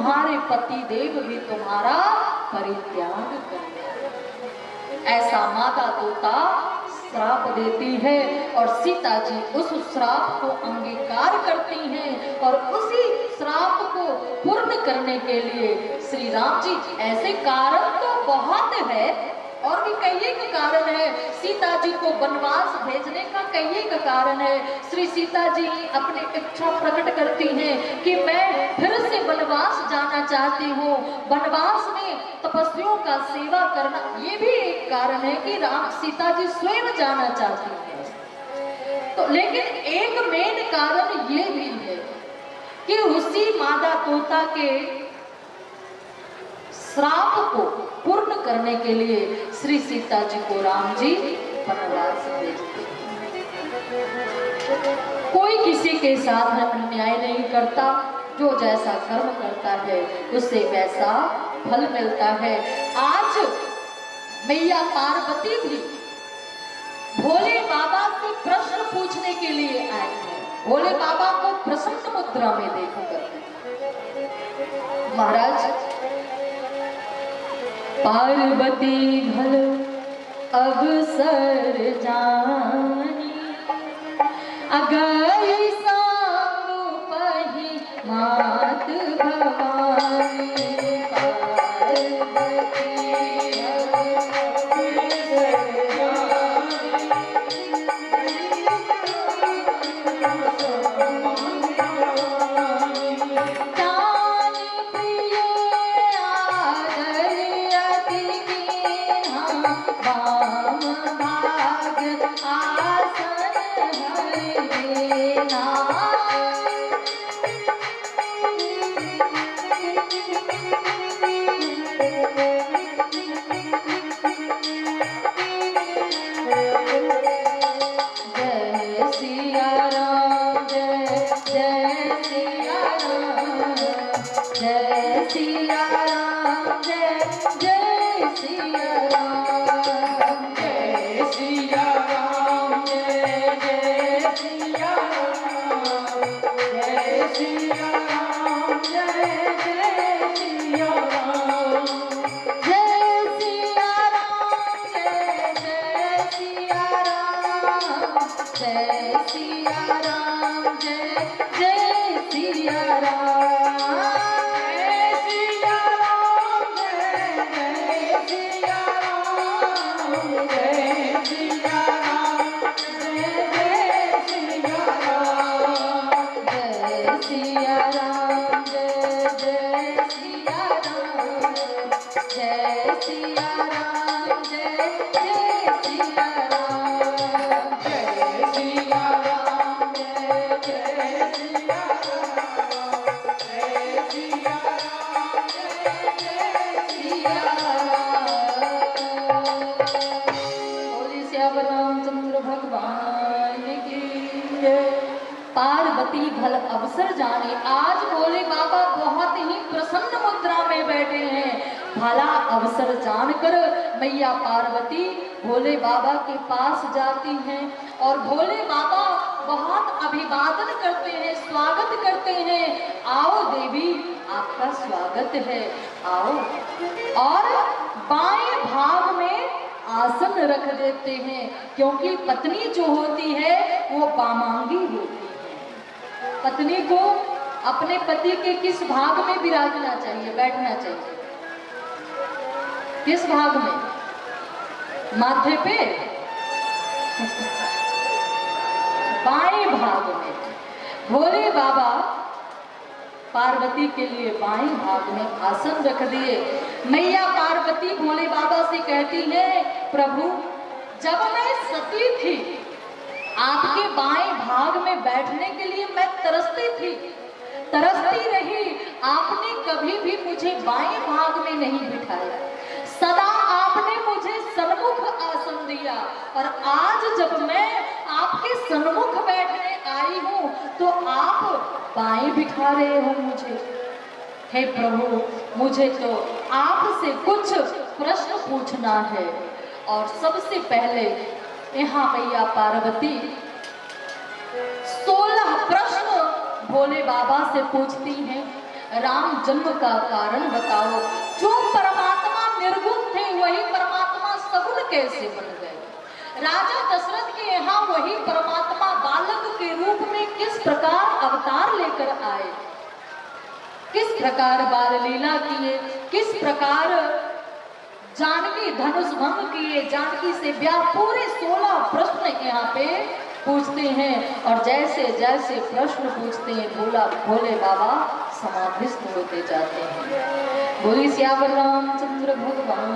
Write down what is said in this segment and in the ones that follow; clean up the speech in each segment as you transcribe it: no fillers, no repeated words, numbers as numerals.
तुम्हारे पति देव भी तुम्हारा परित्याग करें। ऐसा माता तोता श्राप देती है और सीता जी उस श्राप को अंगीकार करती हैं और उसी श्राप को पूर्ण करने के लिए श्री राम जी, ऐसे कारण तो बहुत है और भी कई एक कारण है। सीता जी को वनवास भेजने का कई एक कारण है। श्री सीता जी अपनी इच्छा प्रकट करती हैं कि मैं फिर से वनवास जाना चाहती हूँ, वनवास में तपस्वियों का सेवा करना, ये भी एक कारण है कि राम सीता जी स्वयं जाना चाहती हैं। तो लेकिन एक मेन कारण ये भी है कि उसी मादा तोता के श्राप को पूर्ण करने के लिए श्री सीता जी को राम जी वनवास भेजते हैं। कोई किसी के साथ अन्याय नहीं करता, जो जैसा कर्म करता है उससे वैसा फल मिलता है। आज मैया पार्वती भी भोले बाबा से प्रश्न पूछने के लिए आए हैं। भोले बाबा को प्रसन्न मुद्रा में देखकर, महाराज पार्वती भल अवसर जानी, अगर पही मात भवानी। पार्वती भल अवसर जाने। आज भोले बाबा बहुत ही प्रसन्न मुद्रा में बैठे हैं। भला अवसर जानकर मैया पार्वती भोले बाबा के पास जाती हैं और भोले बाबा बहुत अभिवादन करते हैं, स्वागत करते हैं। आओ देवी, आपका स्वागत है, आओ। और बाएं भाग में आसन रख देते हैं, क्योंकि पत्नी जो होती है वो बामांगी होती है। पत्नी को अपने पति के किस भाग में विराजना चाहिए, बैठना चाहिए? किस भाग में? माथे पे? बाएं भाग में। भोले बाबा पार्वती के लिए बाएं भाग में आसन रख दिए। मैया पार्वती भोले बाबा से कहती है, प्रभु जब मैं सती थी आपके बाएं भाग में बैठने के लिए मैं तरसती थी, तरसती रही। आपने कभी भी मुझे बाएं भाग में नहीं बिठाया, सदा आपने मुझे सन्मुख आसन दिया। और आज जब मैं आपके सन्मुख बैठने आई हूँ तो आप बाएं बिठा रहे हो मुझे। हे प्रभु, मुझे तो आपसे कुछ प्रश्न पूछना है। और सबसे पहले यहाँ मैया पार्वती 16 प्रश्न भोले बाबा से पूछती हैं। राम जन्म का कारण बताओ। जो परमात्मा निर्गुण थे वही परमात्मा सगुण कैसे बन गए? राजा दशरथ के यहाँ वही परमात्मा बालक के रूप में किस प्रकार अवतार लेकर आए, किस प्रकार बाल लीला किए, किस प्रकार जानकी धनुष भंग किए, जानकी से ब्याह, पूरे 16 प्रश्न यहाँ पे पूछते हैं। और जैसे जैसे प्रश्न पूछते हैं भोले बाबा समाधिस्थ होते जाते हैं। बोली सियावर रामचंद्र भगवान।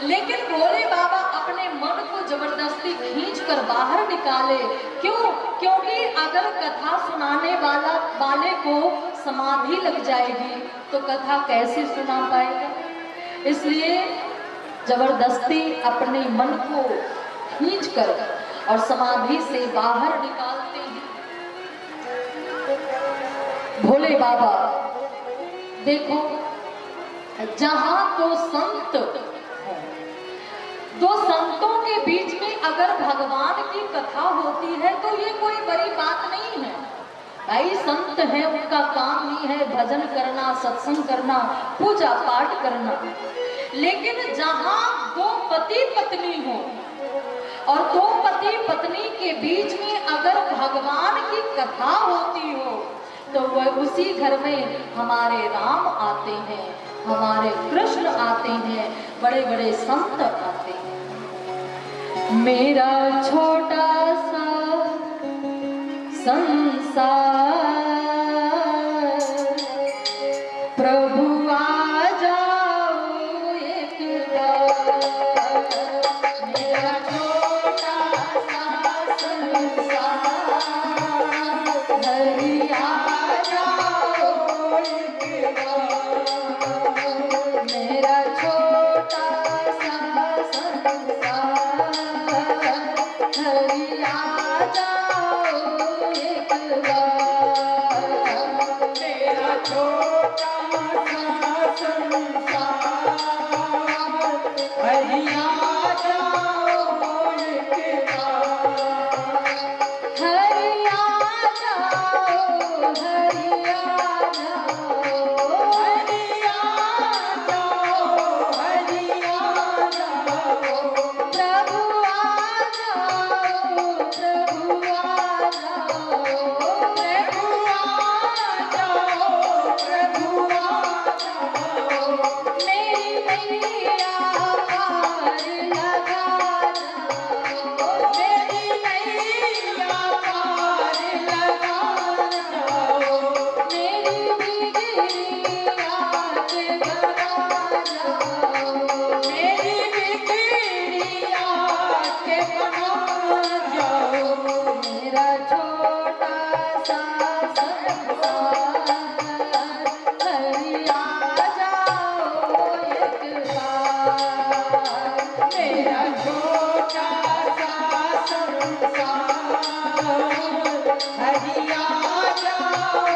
लेकिन भोले बाबा अपने मन को जबरदस्ती खींच कर बाहर निकाले। क्यों? क्योंकि अगर कथा सुनाने वाले को समाधि लग जाएगी तो कथा कैसे सुना पाएगा। इसलिए जबरदस्ती अपने मन को खींच कर और समाधि से बाहर निकालते हैं भोले बाबा। देखो, जहां तो संत हो, दो संतों के बीच में अगर भगवान की कथा होती है तो ये कोई बड़ी बात नहीं है। भाई संत है, उनका काम ही है भजन करना, सत्संग करना, पूजा पाठ करना। लेकिन जहां दो पति पत्नी हो और दो पति पत्नी के बीच में अगर भगवान की कथा होती हो तो वह उसी घर में हमारे राम आते हैं, हमारे कृष्ण आते हैं, बड़े बड़े संत आते हैं। मेरा छोटा सा संसार प्रभु आ जाओ एक बार। मेरा छोटा सा संसार हरि आ जाओ एक बार। मेरा छोटा सा संसार हरि आ जाओ एक बार। मेरा छोटा सा संसार हरि आ जाओ एक बार। हरि आ जाओ, हरि आ जाओ, हरि आ जाओ, हरि आ जाओ। प्रभु आ जाओ, प्रभु आ जाओ, प्रभु आ जाओ, प्रभु आ जाओ। मेरी नैया पार लगा जाओ, मेरी नैया पार लगा जाओ। मेरी बिगड़ी आके बना जाओ, मेरी बिगड़ी आके बना जाओ। मेरा छोटा सा संसार हरि आ जाओ एक बार। मेरा छोटा सा संसार हरि आ जाओ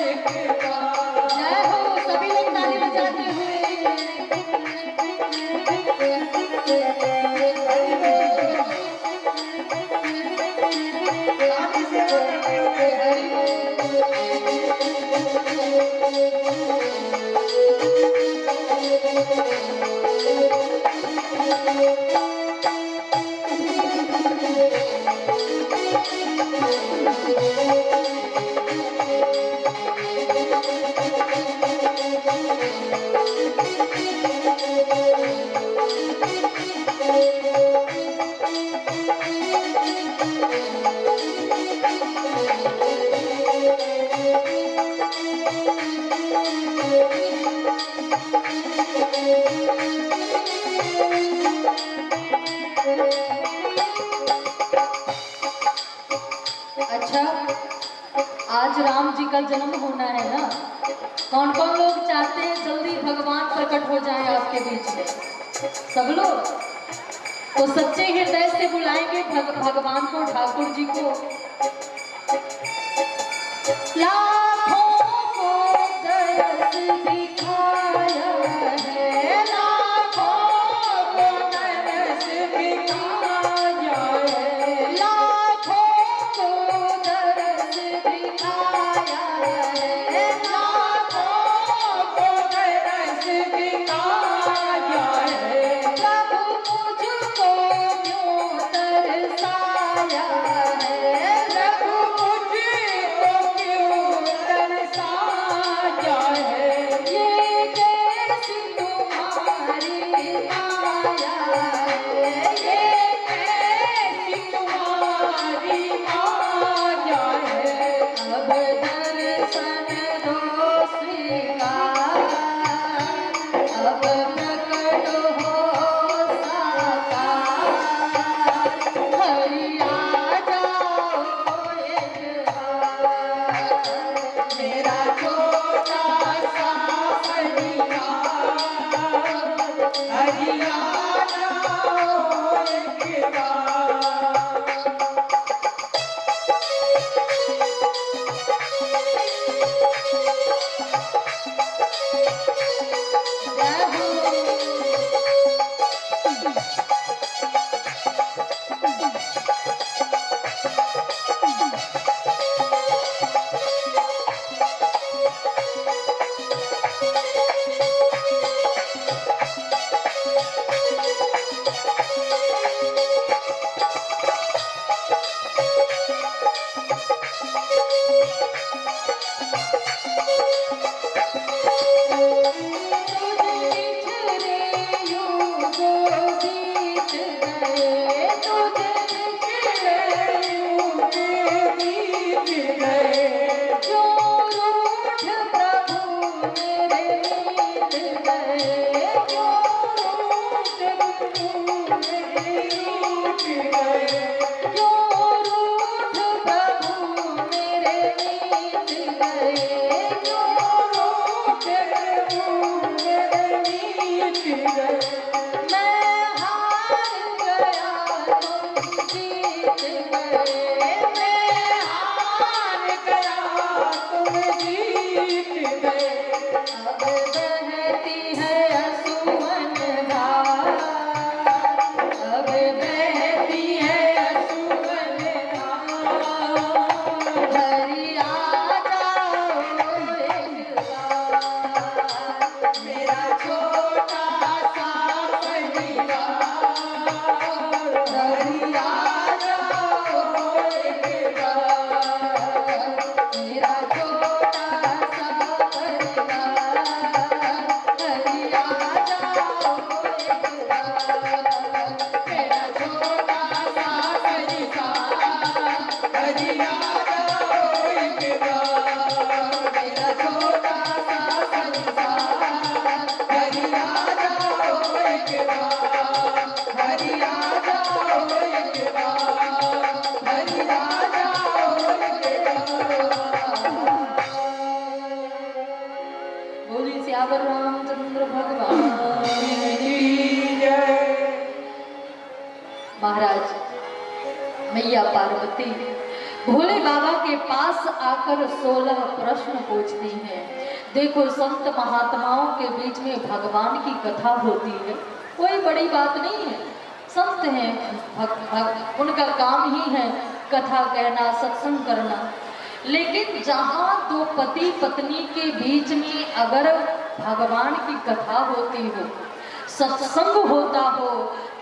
एक बार। जय हो, सभी लोग ताली बजाते अच्छा, आज राम जी का जन्म होना है ना। कौन कौन लोग चाहते हैं जल्दी भगवान प्रकट हो जाए आपके बीच में? सब लोग तो सच्चे हृदय से बुलाएंगे भगवान को, ठाकुर जी को। लाखों को दरस दिखाया है, लाखों को दरस दिखाया है, लाखों को दरस दिखाया रामचंद्र भगवान महाराज मैया पार्वती भोले बाबा के पास आकर 16 प्रश्न पूछती हैं। देखो संत महात्माओं के बीच में भगवान की कथा होती है, कोई बड़ी बात नहीं है। संत हैं, उनका काम ही है कथा कहना, सत्संग करना। लेकिन जहाँ दो पति पत्नी के बीच में अगर भगवान की कथा होती हो, सत्संग होता हो,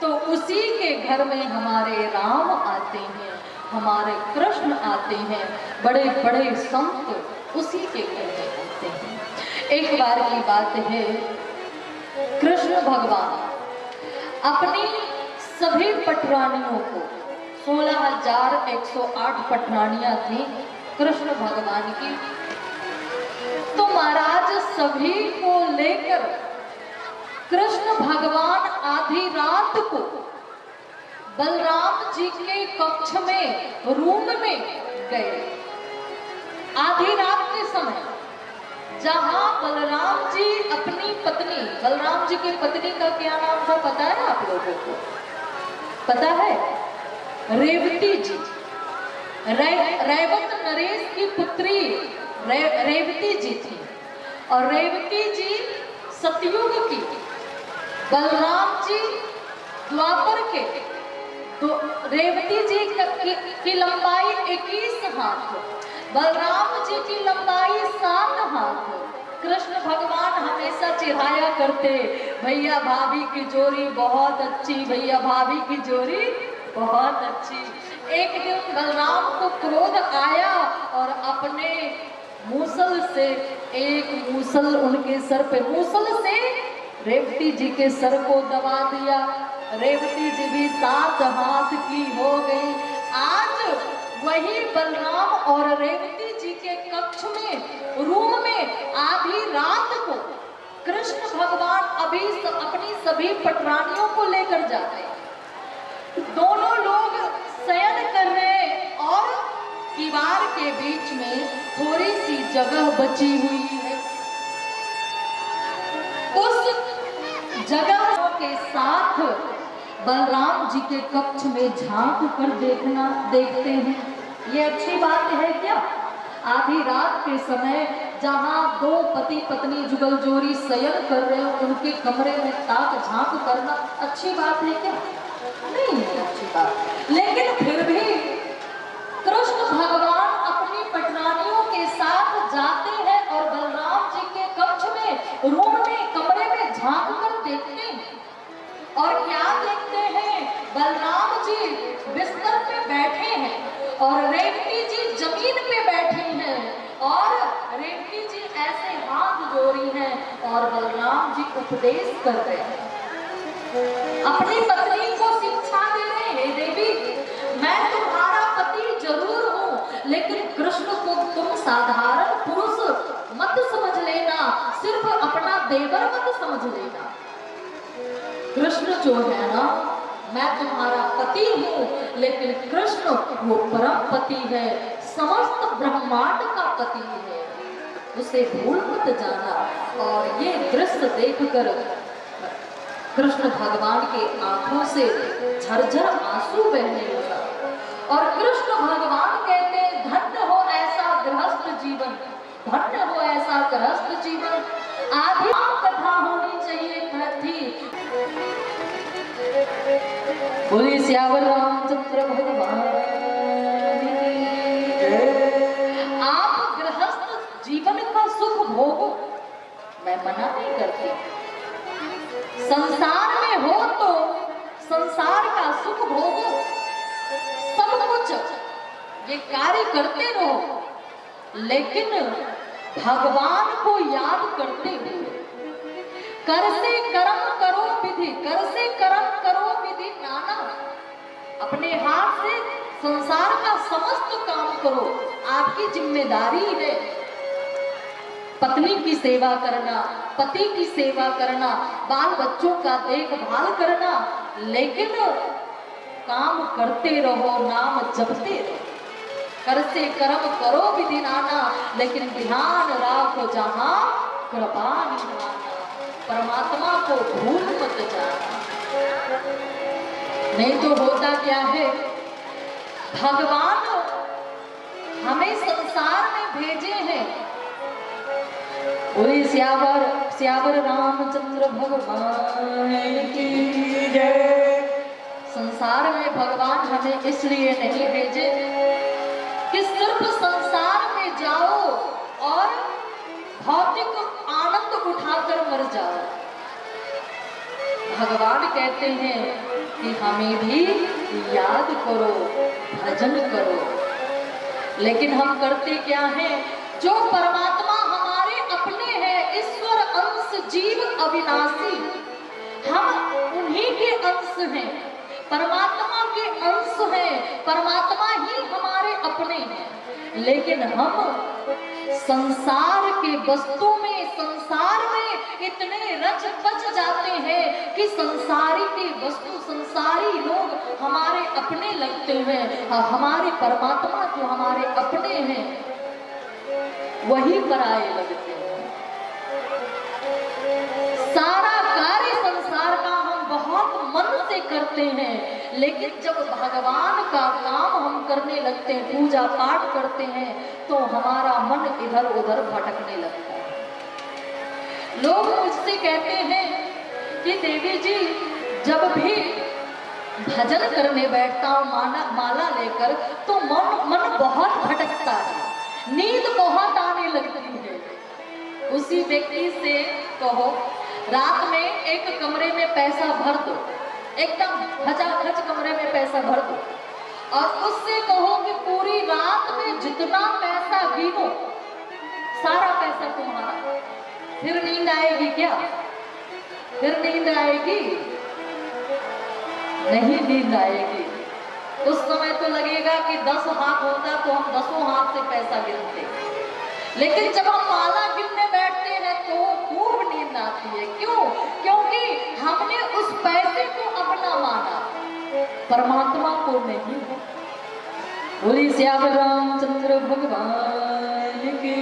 तो उसी के घर में हमारे राम आते हैं, हमारे कृष्ण आते हैं, बड़े बड़े संत उसी के घर में आते हैं। एक बार की बात है, कृष्ण भगवान अपनी सभी पटरानियों को 16,108 पटरानियां थी कृष्ण भगवान की, तो महाराज सभी को लेकर कृष्ण भगवान आधी रात को बलराम जी के कक्ष में रूम में गए। आधी रात के समय जहां बलराम जी अपनी पत्नी, बलराम जी की पत्नी का क्या नाम था पता है आप लोगों को? पता है? रेवती जी। रेवत नरेश की पुत्री रेवती जी थी, और रेवती जी सतयुग की, बलराम जी द्वापर के। तो रेवती जी की लंबाई 21 हाथ, बलराम जी की लंबाई 7 हाथ। कृष्ण भगवान हमेशा चिढ़ाया करते, भैया भाभी की जोड़ी बहुत अच्छी, भैया भाभी की जोड़ी बहुत अच्छी। एक दिन बलराम को क्रोध आया और अपने मूसल से एक मूसल उनके सर पे, मूसल से रेवती जी के सर को दबा दिया। रेवती जी भी 7 हाथ की हो गई। आज वही बलराम और रेवती जी के कक्ष में रूम में आधी रात को कृष्ण भगवान अभी अपनी सभी पटरानियों को लेकर जाते, दोनों लोग शयन कर रहे, और दीवार के बीच में थोड़ी सी जगह बची हुई है। उस जगह के साथ बलराम जी के कक्ष में झांक कर देखते हैं। ये अच्छी बात है क्या? आधी रात के समय जहां दो पति पत्नी जुगल जोड़ी शयन कर रहे हो, उनके कमरे में ताक झांक करना अच्छी बात है क्या? नहीं है अच्छी बात। लेकिन फिर भी कृष्ण भगवान अपनी पटरानियों के साथ जाते हैं और बलराम जी के कक्ष में रूम में कमरे में झांक कर देखते हैं। और क्या देखते हैं? बलराम जी बिस्तर पे बैठे हैं और रेवती जी जमीन पे बैठी हैं। उपदेश कर रहे हैं, अपनी पत्नी को शिक्षा दे रहे हैं, देवी मैं तुम्हारा पति जरूर हूँ, लेकिन कृष्ण को तुम साधारण पुरुष मत समझ लेना, सिर्फ अपना देवर मत समझ लेना। कृष्ण जो है ना, मैं तुम्हारा पति हूँ, लेकिन कृष्ण वो परम पति है, समस्त ब्रह्मांड का पति है, उसे भूल मत जाना। और ये दृश्य देखकर कृष्ण भगवान के आंखों से झरझर आंसू बहने लगा और कृष्ण भगवान कहते हैं, धन्य हो ऐसा गृहस्थ जीवन, धन्य हो ऐसा गृहस्थ जीवन। आधी कथा होनी चाहिए थी। बोले सियावर रामचंद्र भगवान। आप गृहस्थ जीवन का सुख भोगो, मैं मना नहीं करती, संसार में हो तो संसार का सुख भोगो, सब कुछ ये कार्य करते रहो, लेकिन भगवान को याद करते हुए, कर से कर्म करो विधि, कर से कर्म करो विधि नाना, अपने हाथ से संसार का समस्त काम करो, आपकी जिम्मेदारी है। पत्नी की सेवा करना, पति की सेवा करना, बाल बच्चों का देखभाल करना, लेकिन काम करते रहो, नाम जपते रहो, कर से कर्म करो विधि नाना, लेकिन ध्यान राखो जहां कृपा निधाना, परमात्मा को भूल मत जाना। नहीं तो होता क्या है, भगवान हमें संसार में भेजे हैं। बोले सियावर सियावर रामचंद्र भगवान की जय। संसार में भगवान हमें इसलिए नहीं भेजे कि सिर्फ संसार में जाओ और भौतिक आनंद उठाकर मर जाओ। भगवान कहते हैं कि हमें भी याद करो, भजन करो, लेकिन हम करते क्या हैं? जो परमात्मा हमारे अपने हैं, ईश्वर अंश जीव अविनाशी, हम उन्हीं के अंश हैं, परमात्मा के अंश हैं, परमात्मा ही हमारे अपने हैं, लेकिन हम संसार के वस्तु में, संसार में इतने रच बच जाते हैं कि संसारी के वस्तु, संसारी लोग हमारे अपने लगते हैं, हमारे परमात्मा जो हमारे अपने हैं वही पराये लगते हैं। सारा कार्य संसार का हम बहुत मन से करते हैं, लेकिन जब भगवान का काम हम करने लगते हैं, पूजा पाठ करते हैं, तो हमारा मन इधर उधर भटकने लगता है। लोग मुझसे कहते हैं कि देवी जी, जब भी भजन करने बैठता हूँ माला लेकर, तो मन बहुत भटकता है, नींद बहुत आने लगती है। उसी व्यक्ति से कहो, रात में एक कमरे में पैसा भर दो, एकदम खचाखच कमरे में पैसा भर दो, और उससे कहो कि पूरी रात में जितना पैसा गिनो, सारा पैसा तुम्हारा। फिर नींद आएगी क्या? फिर नींद आएगी? नहीं नींद आएगी। उस समय तो लगेगा कि 10 हाथ होता तो हम 10 हाथ से पैसा गिनते, लेकिन जब हम माला गिनने बैठते हैं तो खूब नींद आती है। क्यों? क्योंकि हमने उस पैसे को अपना माना, परमात्मा को नहीं। बोली सियावर रामचंद्र भगवान की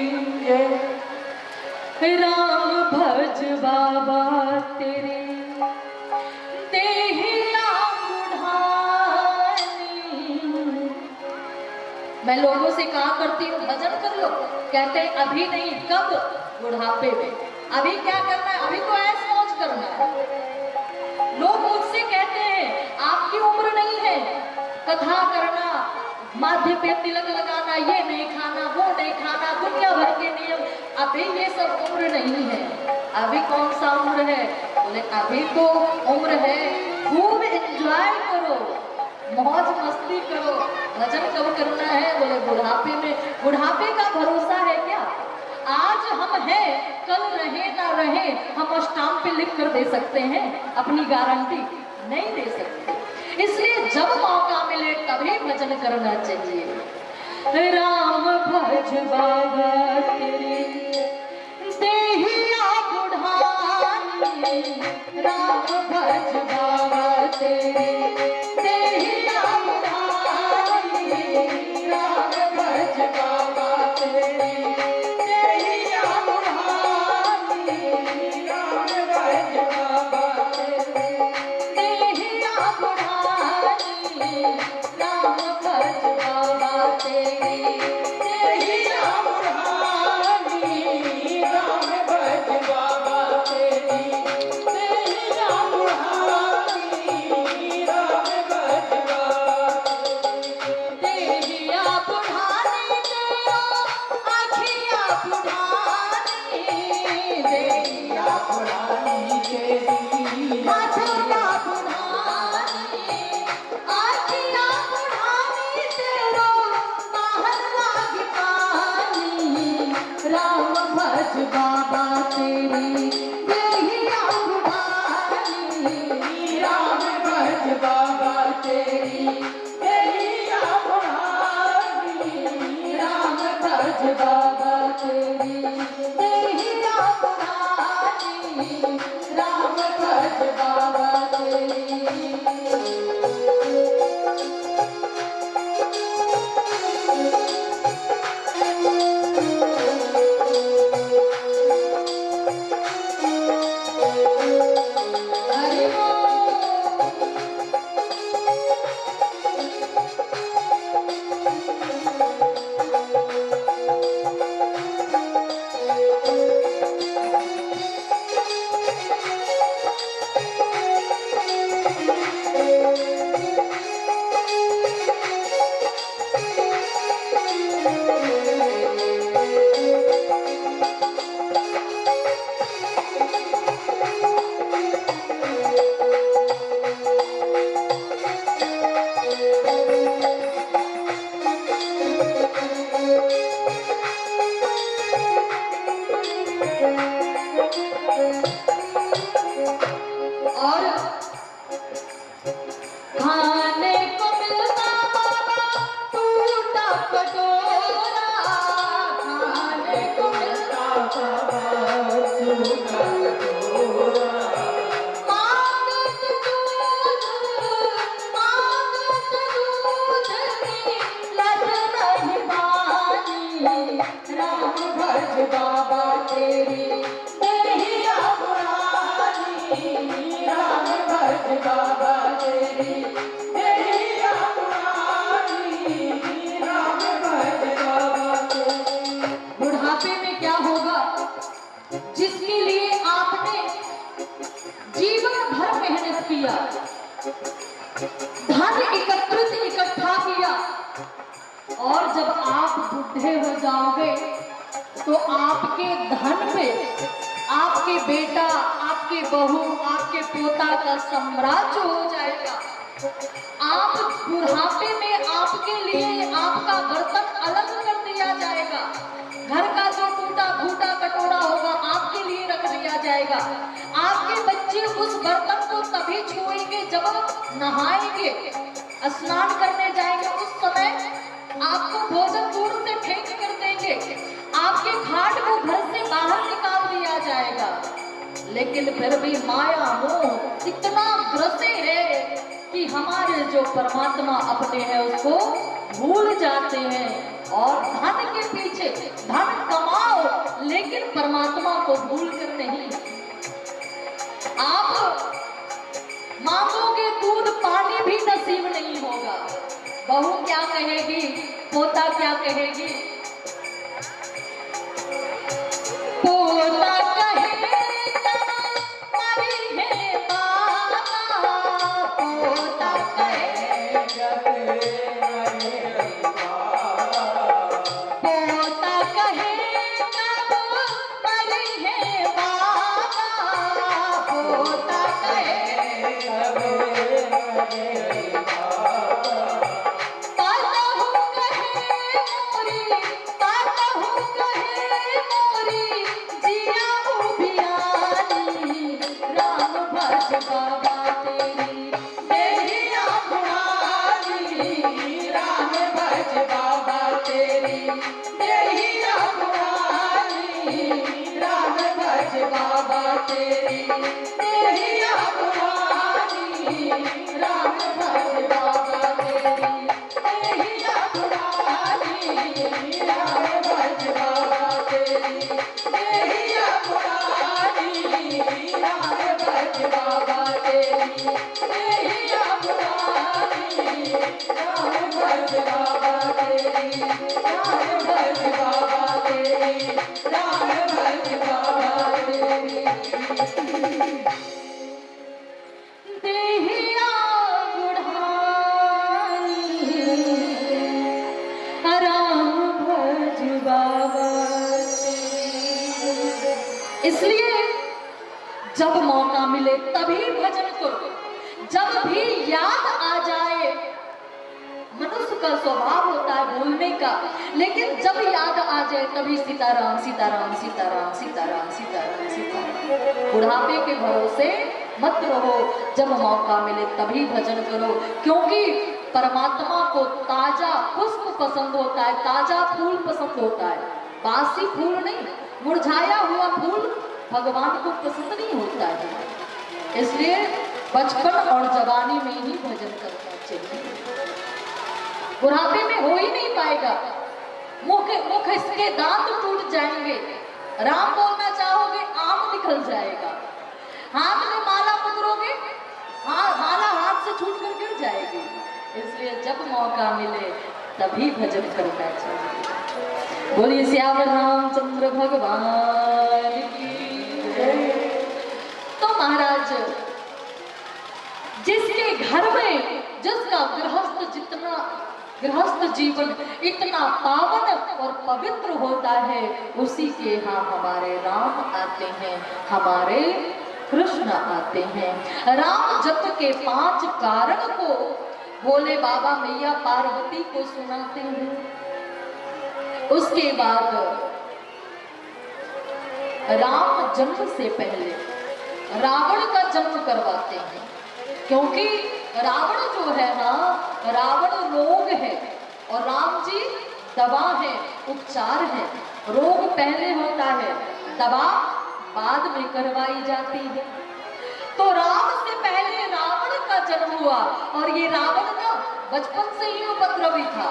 जय। राम भज बाबा तेरे मैं लोगों से कहा करती हूँ, भजन कर लो, कहते हैं अभी नहीं, कब? बुढ़ापे में। अभी क्या करना है? अभी तो ऐश मौज करना है। लोग मुझसे कहते हैं आपकी उम्र नहीं है कथा करना, माथे पे तिलक लगाना, ये नहीं खाना, वो नहीं खाना, दुनिया भर के नियम, अभी ये सब उम्र नहीं है। अभी कौन सा उम्र है? बोले अभी तो उम्र है, खूब एंजॉय करो, मौज मस्ती करो। भजन कब करना है? बोले बुढ़ापे में। बुढ़ापे का भरोसा है क्या? आज हम हैं, कल रहे ना रहे, हम स्टाम्प पे लिख कर दे सकते हैं, अपनी गारंटी नहीं दे सकते। इसलिए जब मौका मिले तभी भजन करना चाहिए। राम भज बाबा तेरे देहिया बुढ़ानी, राम भज बाबा तेरे देहिया बुढ़ानी, राम भज बाबा तेरे देहिया बुढ़ानी, राम भज बाबा तेरे देहिया बुढ़ानी, राम भज बाबा तेरे देहिया बुढ़ानी, राम भज बाबा तेरे देहिया बुढ़ानी, राम भज बाबा देहिया बुढ़ानी, तेरा आँखिया बुढ़ानी, देहिया बुढ़ानी तेरी आँखिया बुढ़ानी, आँखिया बुढ़ानी तेरो बाहर लागी पानी, राम भज बाबा तेरी देहिया बुढ़ानी, राम भज बाबा तेरी देहिया बुढ़ानी, राम भज बाबा तेरी देहिया बुढ़ानी, राम भज बाबा तेरी। हरि और खाने को मिलता बाबा टूटा कटोरा, खाने को मिलता बाबा टूटा कटोरा, मांगत दूध में लज नहीं पानी, राम भज बाबा तेरी देहिया बुढ़ानी, राम भज बाबा तेरी देहिया बुढ़ानी, राम भज बाबा तेरी। बुढ़ापे में क्या होगा? जिसके लिए आपने जीवन भर मेहनत किया, धन इकट्ठा किया, और जब आप बुढ़े हो जाओगे तो आपके धन पे आपके बेटा, आपके बहू, आपके पोता का साम्राज्य हो जाएगा। आप बुढ़ापे में आपके लिए आपका बर्तन अलग कर दिया जाएगा, घर का जो टूटा फूटा कटोरा होगा आपके लिए रख दिया जाएगा। आपके बच्चे उस बर्तन को तभी छुएंगे जब नहाएंगे, स्नान करने जाएंगे, उस समय आपको भोजन दूर से फेंक कर देंगे, आपके खाट को घर से बाहर निकाल दिया जाएगा। लेकिन फिर भी माया मोह इतना ग्रसे है कि हमारे जो परमात्मा अपने हैं उसको भूल जाते हैं, और धन के पीछे, धन कमाओ लेकिन परमात्मा को भूल कर नहीं। आप मांगोगे दूध पानी भी नसीब नहीं होगा, बहू क्या कहेगी, पोता क्या कहेगी, पोता कहेगा मरी है माता, पोता कहेगा पोता कहेगा मरी है माता, पोता कहेगा कहे मोरी तेरी देहिया पुरानी, राम भज बाबा तेरी देहिया पुरानी, राम भज बाबा तेरी देहिया पुरानी, राम भज बाबा तेरी देहिया पुरानी, राम भज बाबा तेरी, राम भज बाबा तेरी, राम भज बाबा तेरी। देहिया बुढ़ानी, राम भज बाबा तेरी। इसलिए जब मौका मिले तभी भजन करो, जब भी याद आ जाए। मनुष्य का स्वभाव होता है भूलने का, लेकिन जब याद आ जाए तभी सीताराम सीताराम सीताराम सीताराम सीताराम सीताराम। बुढ़ापे के भरोसे मत रहो, जब मौका मिले तभी भजन करो, क्योंकि परमात्मा को ताजा पुष्प पसंद होता है, ताजा फूल पसंद होता है, बासी फूल नहीं। मुरझाया हुआ फूल भगवान को पसंद नहीं होता है। इसलिए बचपन और जवानी में ही भजन करना चाहिए, बुढ़ापे में हो ही नहीं पाएगा। मुख इसके दांत टूट जाएंगे, राम बोलना चाहोगे आम निकल जाएगा, हाथ में माला पकड़ोगे माला हाथ से छूट कर गिर जाएगी। इसलिए जब मौका मिले तभी भजन करना चाहिए। बोलिए श्याम रामचंद्र भगवान की जय। तो महाराज, जिसके घर में जिसका गृहस्थ जीवन इतना पावन और पवित्र होता है, उसी के यहाँ हमारे राम आते हैं, हमारे कृष्ण आते हैं। राम जप के 5 कारण को भोले बाबा मैया पार्वती को सुनाते हैं। उसके बाद राम जन्म से पहले रावण का जन्म करवाते हैं, क्योंकि रावण जो है ना, रावण रोग है और राम जी दवा है, उपचार है। रोग पहले होता है, दवा बाद में करवाई जाती है। तो राम से पहले रावण का जन्म हुआ, और ये रावण ना बचपन से ही उपद्रवी था।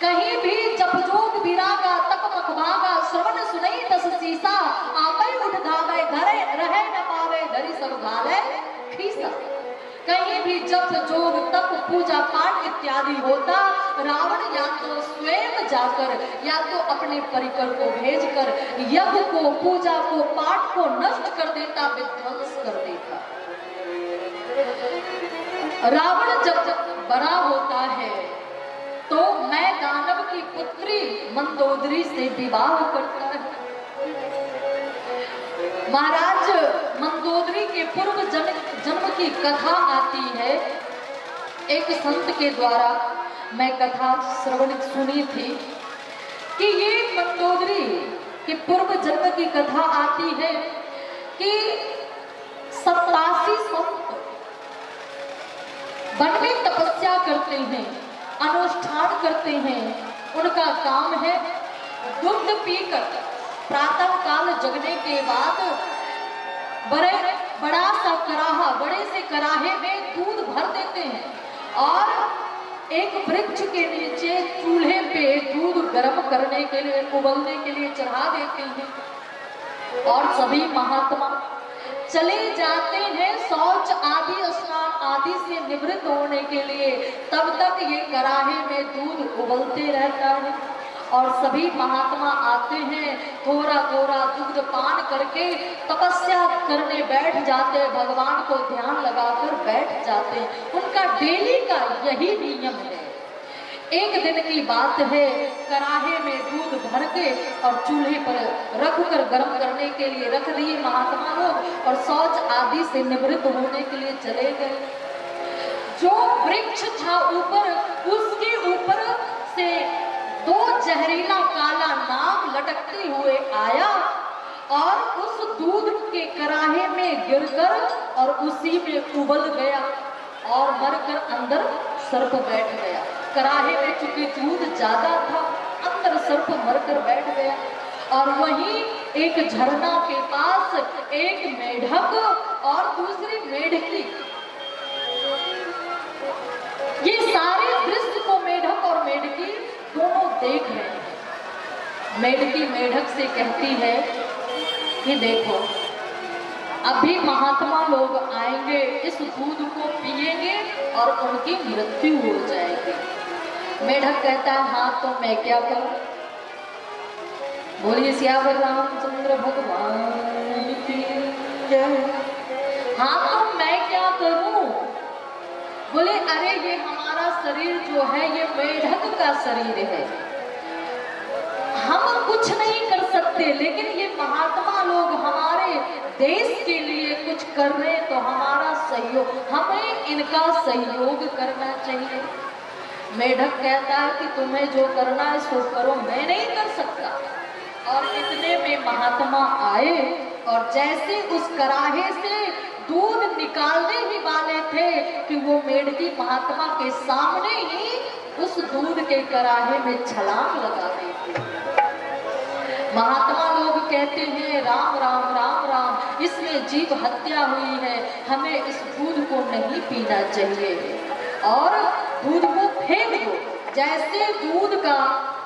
कहीं भी जप जोग विरागा तप मखभागा, श्रवण सुनई दस सीसा, आपै उठ धावे घरे रहे न पावे, धरी सब घाले खीसा। कहीं भी जप जोग तप पूजा पाठ इत्यादि होता, रावण या तो स्वयं जाकर या तो अपने परिकर को भेजकर यज्ञ को, पूजा को, पाठ को नष्ट कर देता, विध्वंस कर देता। रावण जब बड़ा होता है तो मैं दानव की पुत्री मंदोदरी से विवाह करता है। महाराज, मंदोदरी के पूर्व जन्म की कथा आती है। एक संत के द्वारा मैं कथा श्रवण सुनी थी कि ये मंदोदरी के पूर्व जन्म की कथा आती है कि 87 संत वन में तपस्या करते हैं, अनुष्ठान करते हैं। उनका काम है दूध पीकर प्रातः काल जगने के बाद बड़ा सा कराहा, बड़े से कराहे में दूध भर देते हैं और एक वृक्ष के नीचे चूल्हे पे दूध गर्म करने के लिए, उबलने के लिए चढ़ा देते हैं। और सभी महात्मा चले जाते हैं शौच आदि, स्नान आदि से निवृत्त होने के लिए। तब तक ये कराहे में दूध उबलते रहता है और सभी महात्मा आते हैं, थोड़ा थोड़ा दूध पान करके तपस्या करने बैठ जाते हैं, भगवान को ध्यान लगाकर बैठ जाते हैं। उनका डेली का यही नियम है। एक दिन की बात है, कराहे में दूध भर के और चूल्हे पर रख कर गर्म करने के लिए रख दिए महात्मा लोग और शौच आदि से निवृत्त होने के लिए चले गए। जो वृक्ष था ऊपर, उसके ऊपर से 2 जहरीला काला नाग लटकते हुए आया और उस दूध के कराहे में गिरकर और उसी में उबल गया और मरकर अंदर सर्प बैठ गया। कराहे में चूंकि दूध ज्यादा था, अंदर सर्प मरकर बैठ गया और वहीं एक झरना के पास एक मेढक और दूसरी मेढकी, ये सारे दृश्य को मेढक और मेढकी दोनों देख रहे हैं। मेढकी मेढक से कहती है कि देखो, अभी महात्मा लोग आएंगे, इस दूध को पिएंगे और उनकी मृत्यु हो जाएगी। मेढक कहता है हाँ तो मैं क्या करूं? बोलिए सियावर रामचंद्र भगवान की जय। हाँ तो मैं क्या करूं? बोले अरे ये हमारा शरीर जो है ये मेढक का शरीर है, हम कुछ नहीं कर सकते, लेकिन ये महात्मा लोग हमारे देश के लिए कुछ कर रहे तो हमारा सहयोग, हमें इनका सहयोग करना चाहिए। मेढक कहता है कि तुम्हें जो करना है सो करो, मैं नहीं कर सकता। और इतने में महात्मा आए और जैसे उस कराहे से दूध निकालने ही वाले थे कि वो मेढकी महात्मा के सामने ही उस दूध के कराहे में छलांग लगा दी थी। महात्मा लोग कहते हैं राम राम राम राम, इसमें जीव हत्या हुई है, हमें इस दूध को नहीं पीना चाहिए और दूध को फेंक दो। जैसे दूध का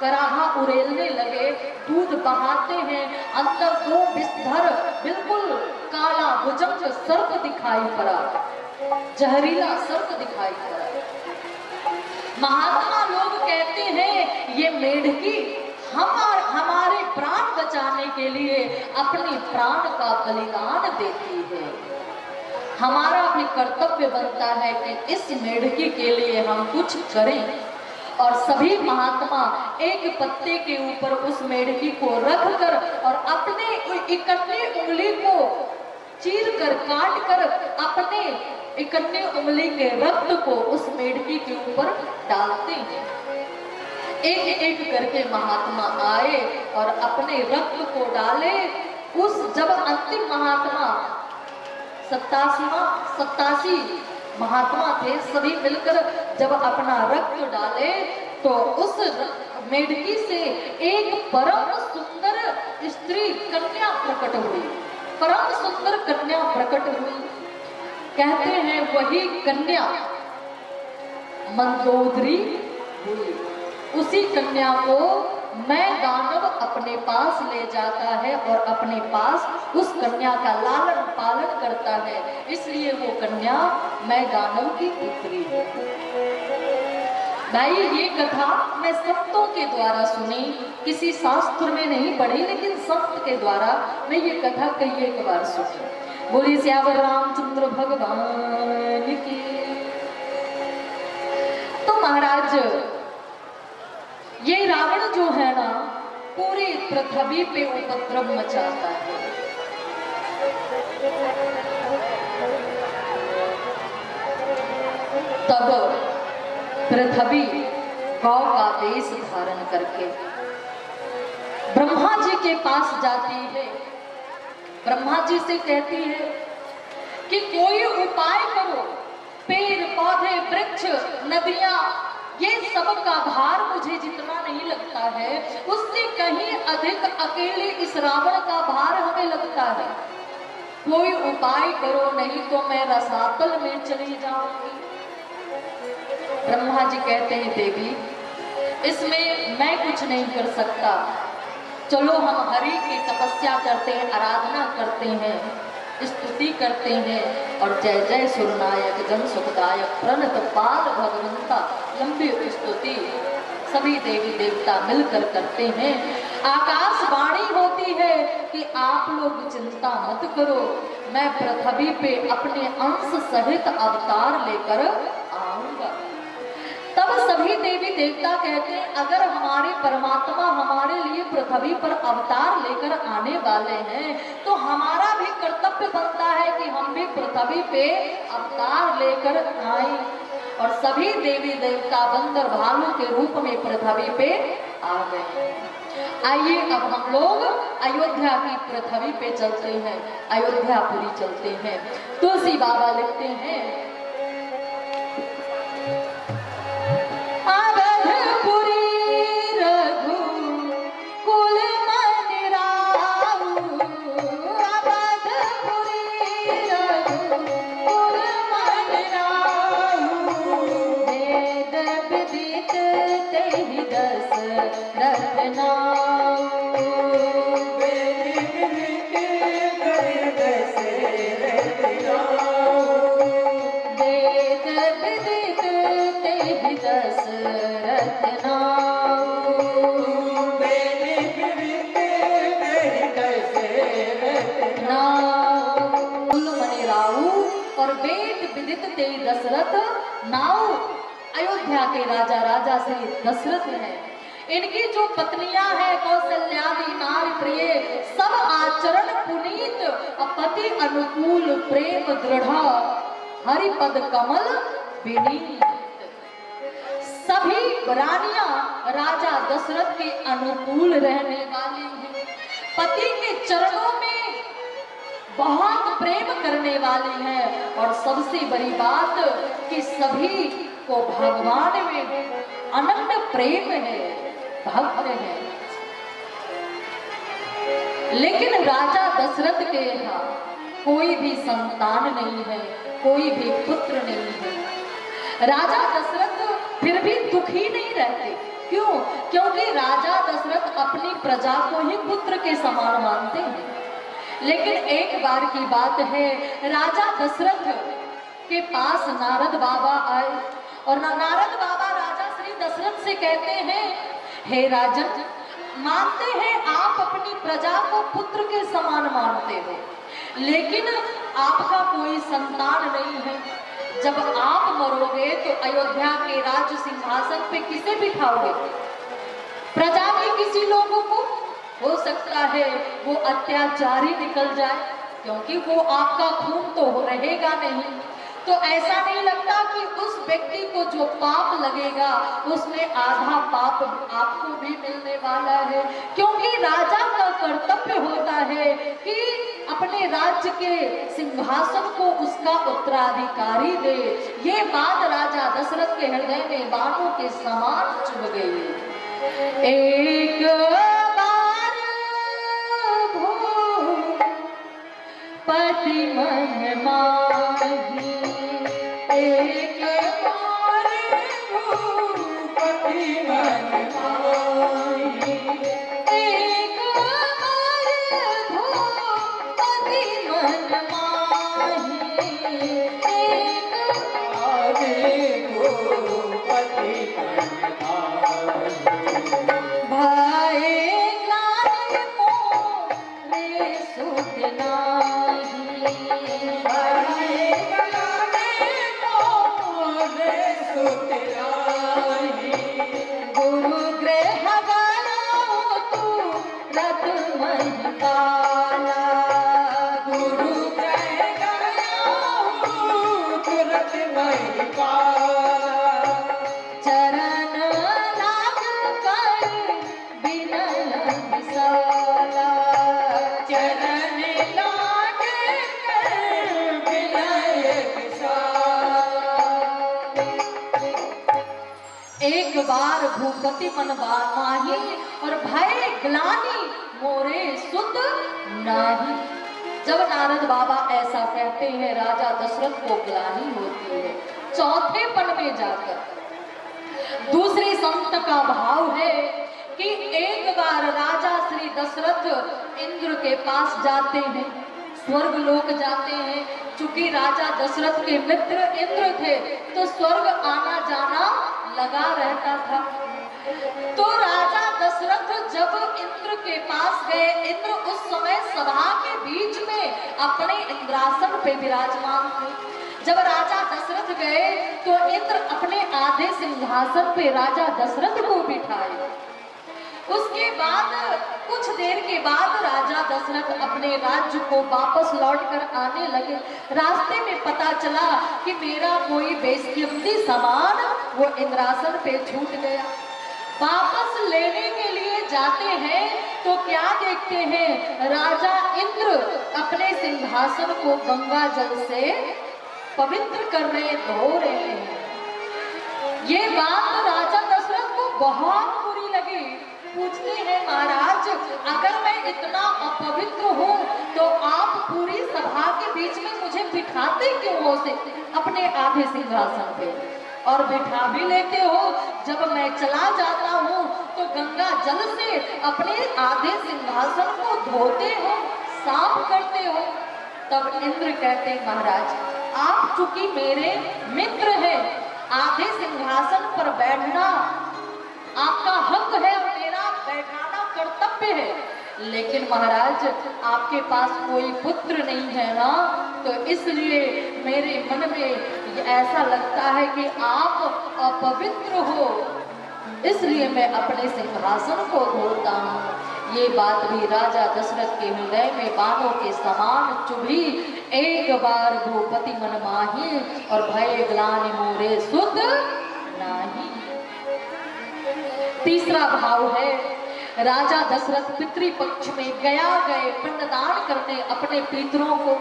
कराहा उड़ेलने लगे, दूध बहाते हैं, अंदर दो विषधर बिल्कुल काला भुजंग सर्प दिखाई पड़ा, जहरीला सर्प दिखाई पड़ा। महात्मा लोग कहते हैं ये मेढकी हमारे प्राण बचाने के लिए अपनी प्राण का बलिदान देती है। हमारा भी कर्तव्य बनता है कि इस मेढकी के लिए हम कुछ करें। और सभी महात्मा एक पत्ते के ऊपर उस मेढकी को रखकर और अपने इकट्ठी उंगली को चीर कर काट कर अपने इकट्ठी उंगली के रक्त को उस मेढकी के ऊपर डालते हैं। एक एक करके महात्मा आए और अपने रक्त को डाले। उस जब अंतिम महात्मा 87 महात्मा थे, सभी मिलकर जब अपना रक्त डाले तो उस मेढकी से एक परम सुंदर स्त्री कन्या प्रकट हुई, परम सुंदर कन्या प्रकट हुई। कहते हैं वही कन्या मंदोदरी हुई। उसी कन्या को मैं दानव अपने पास ले जाता है और अपने पास उस कन्या का लालन पालन करता है, इसलिए वो कन्या मैं दानव की पुत्री है। भाई ये कथा मैं संतों के द्वारा सुनी, किसी शास्त्र में नहीं पढ़ी, लेकिन संत के द्वारा मैं ये कथा कई एक बार सुनी। बोलिए सियावर रामचंद्र भगवान की। तो महाराज ये रावण जो है ना, पूरी पृथ्वी पे उपद्रव मचाता है। तब पृथ्वी गौ का वेश धारण करके ब्रह्मा जी के पास जाती है। ब्रह्मा जी से कहती है कि कोई उपाय करो, पेड़ पौधे वृक्ष नदियां, ये सब का भार मुझे जितना नहीं लगता है उससे कहीं अधिक अकेले इस रावण का भार हमें लगता है। कोई उपाय करो, नहीं तो मैं रसातल में चली जाऊंगी। ब्रह्मा जी कहते हैं देवी इसमें मैं कुछ नहीं कर सकता, चलो हम हरि की तपस्या करते हैं, आराधना करते हैं, स्तुति करते हैं और जय जय सुरनायक जन सुखदायक प्रणत पाद भगवंता लंबी स्तुति सभी देवी देवता मिलकर करते हैं। आकाशवाणी होती है कि आप लोग चिंता मत करो, मैं पृथ्वी पे अपने अंश सहित अवतार लेकर आऊंगा। तब सभी देवी देवता कहते हैं अगर हमारे परमात्मा हमारे लिए पृथ्वी पर अवतार लेकर आने वाले हैं तो हमारा भी कर्तव्य बनता है कि हम भी पृथ्वी पे अवतार लेकर आए। और सभी देवी देवता बंदर भालू के रूप में पृथ्वी पे आ गए। आइए अब हम लोग अयोध्या की पृथ्वी पे चलते हैं, अयोध्यापुरी चलते हैं। तुलसी बाबा लिखते हैं रघु कुल मन राऊ ते दशरथ नाउ। अयोध्या के राजा श्री दशरथ हैं। इनकी जो पत्नियां हैं कौशल्यादि नारी प्रिय, सब आचरण पुनीत, पति अनुकूल प्रेम दृढ़, हरिपद कमल विनीत। सभी रानियां राजा दशरथ के अनुकूल रहने वाली हैं, पति के चरणों में बहुत प्रेम करने वाली हैं, और सबसे बड़ी बात कि सभी को भगवान में अनन्य प्रेम है, भक्त है। लेकिन राजा दशरथ के यहाँ कोई भी संतान नहीं है, कोई भी पुत्र नहीं है। राजा दशरथ फिर भी दुखी नहीं रहते। क्यों? क्योंकि राजा दशरथ अपनी प्रजा को ही पुत्र के समान मानते हैं। लेकिन एक बार की बात है, राजा दशरथ के पास नारद बाबा आए और नारद बाबा राजा श्री दशरथ से कहते हैं, हे राजन, मानते हैं आप अपनी प्रजा को पुत्र के समान मानते हो, लेकिन आपका कोई संतान नहीं है। जब आप मरोगे तो अयोध्या के राज सिंहासन पे किसे बिठाओगे? प्रजा के किसी लोगों को? हो सकता है वो अत्याचारी निकल जाए, क्योंकि वो आपका खून तो रहेगा नहीं। तो ऐसा नहीं लगता कि उस व्यक्ति को जो पाप लगेगा उसमें आधा पाप आपको भी मिलने वाला है, क्योंकि राजा का कर्तव्य होता है कि अपने राज्य के सिंहासन को उसका उत्तराधिकारी दे। ये बात राजा दशरथ के हृदय में बाणों के समान चुभ गई। एक बार भूपति मन माही, एक बार भूपति मन माही, एक बार भूपति मन माही, एक बार भूपति मन माही। भाई ग्लानि मोरे सुध नाही, भाई ग्लानि मोरे सुध नाही, गुरु गृह गयो तू रत महिपाला, गुरु गृह गयो तू रत महिपाला। चरण लाग कर बिनय विशाला, चरण लाग कर बिनय विशाला। एक बार भूपति मन माही और भय ग्लानि मोरे सुध नाही। जब नारद बाबा ऐसा कहते हैं, राजा दशरथ को ग्लानि होती है। चौथे पन में जाकर दूसरे संत का भाव है कि एक बार राजा श्री दशरथ इंद्र के पास जाते हैं, स्वर्ग लोक जाते हैं। चूंकि राजा दशरथ के मित्र इंद्र थे तो स्वर्ग आना जाना लगा रहता था। तो राजा दशरथ जब इंद्र के पास गए, इंद्र उस समय सभा के बीच में अपने इंद्रासन पे विराजमान थे। जब राजा दशरथ गए तो इंद्र अपने आधे सिंहासन पे राजा दशरथ को बिठाए। उसके बाद कुछ देर के बाद राजा दशरथ अपने राज्य को वापस लौटकर आने लगे। रास्ते में पता चला कि मेरा कोई बेशकीमती सामान वो इंद्रासन पे छूट गया। वापस लेने के लिए जाते हैं तो क्या देखते हैं, राजा इंद्र अपने सिंहासन को गंगा जल से पवित्र कर रहे, धो रहे हैं। ये बात राजा दशरथ को बहुत बुरी लगी। पूछते हैं, महाराज अगर मैं इतना अपवित्र हूँ तो आप पूरी सभा के बीच में मुझे बिठाते क्यों हो से अपने आधे सिंहासन पे, और बिठा भी लेते हो। जब मैं चला जाता हूँ तो गंगा जल से अपने आधे सिंहासन को धोते हो, साफ करते हो। तब इंद्र कहते, महाराज आप चूंकि मेरे मित्र हैं, आधे सिंहासन पर बैठना आपका हक है और मेरा बैठाना कर्तव्य है, लेकिन महाराज आपके पास कोई पुत्र नहीं है ना, तो इसलिए मेरे मन में ऐसा लगता है कि आप अपवित्र हो, इसलिए मैं अपने सिंहासन को धोता हूँ। ये बात भी राजा दशरथ के हृदय में बाणों के समान चुभी। एक बार भूपति मन माही और भय ग्लानि मोरे सुध नाही। तीसरा भाव है, राजा दशरथ पितृपक्ष में गया गए पिंडदान करने अपने पितरों को।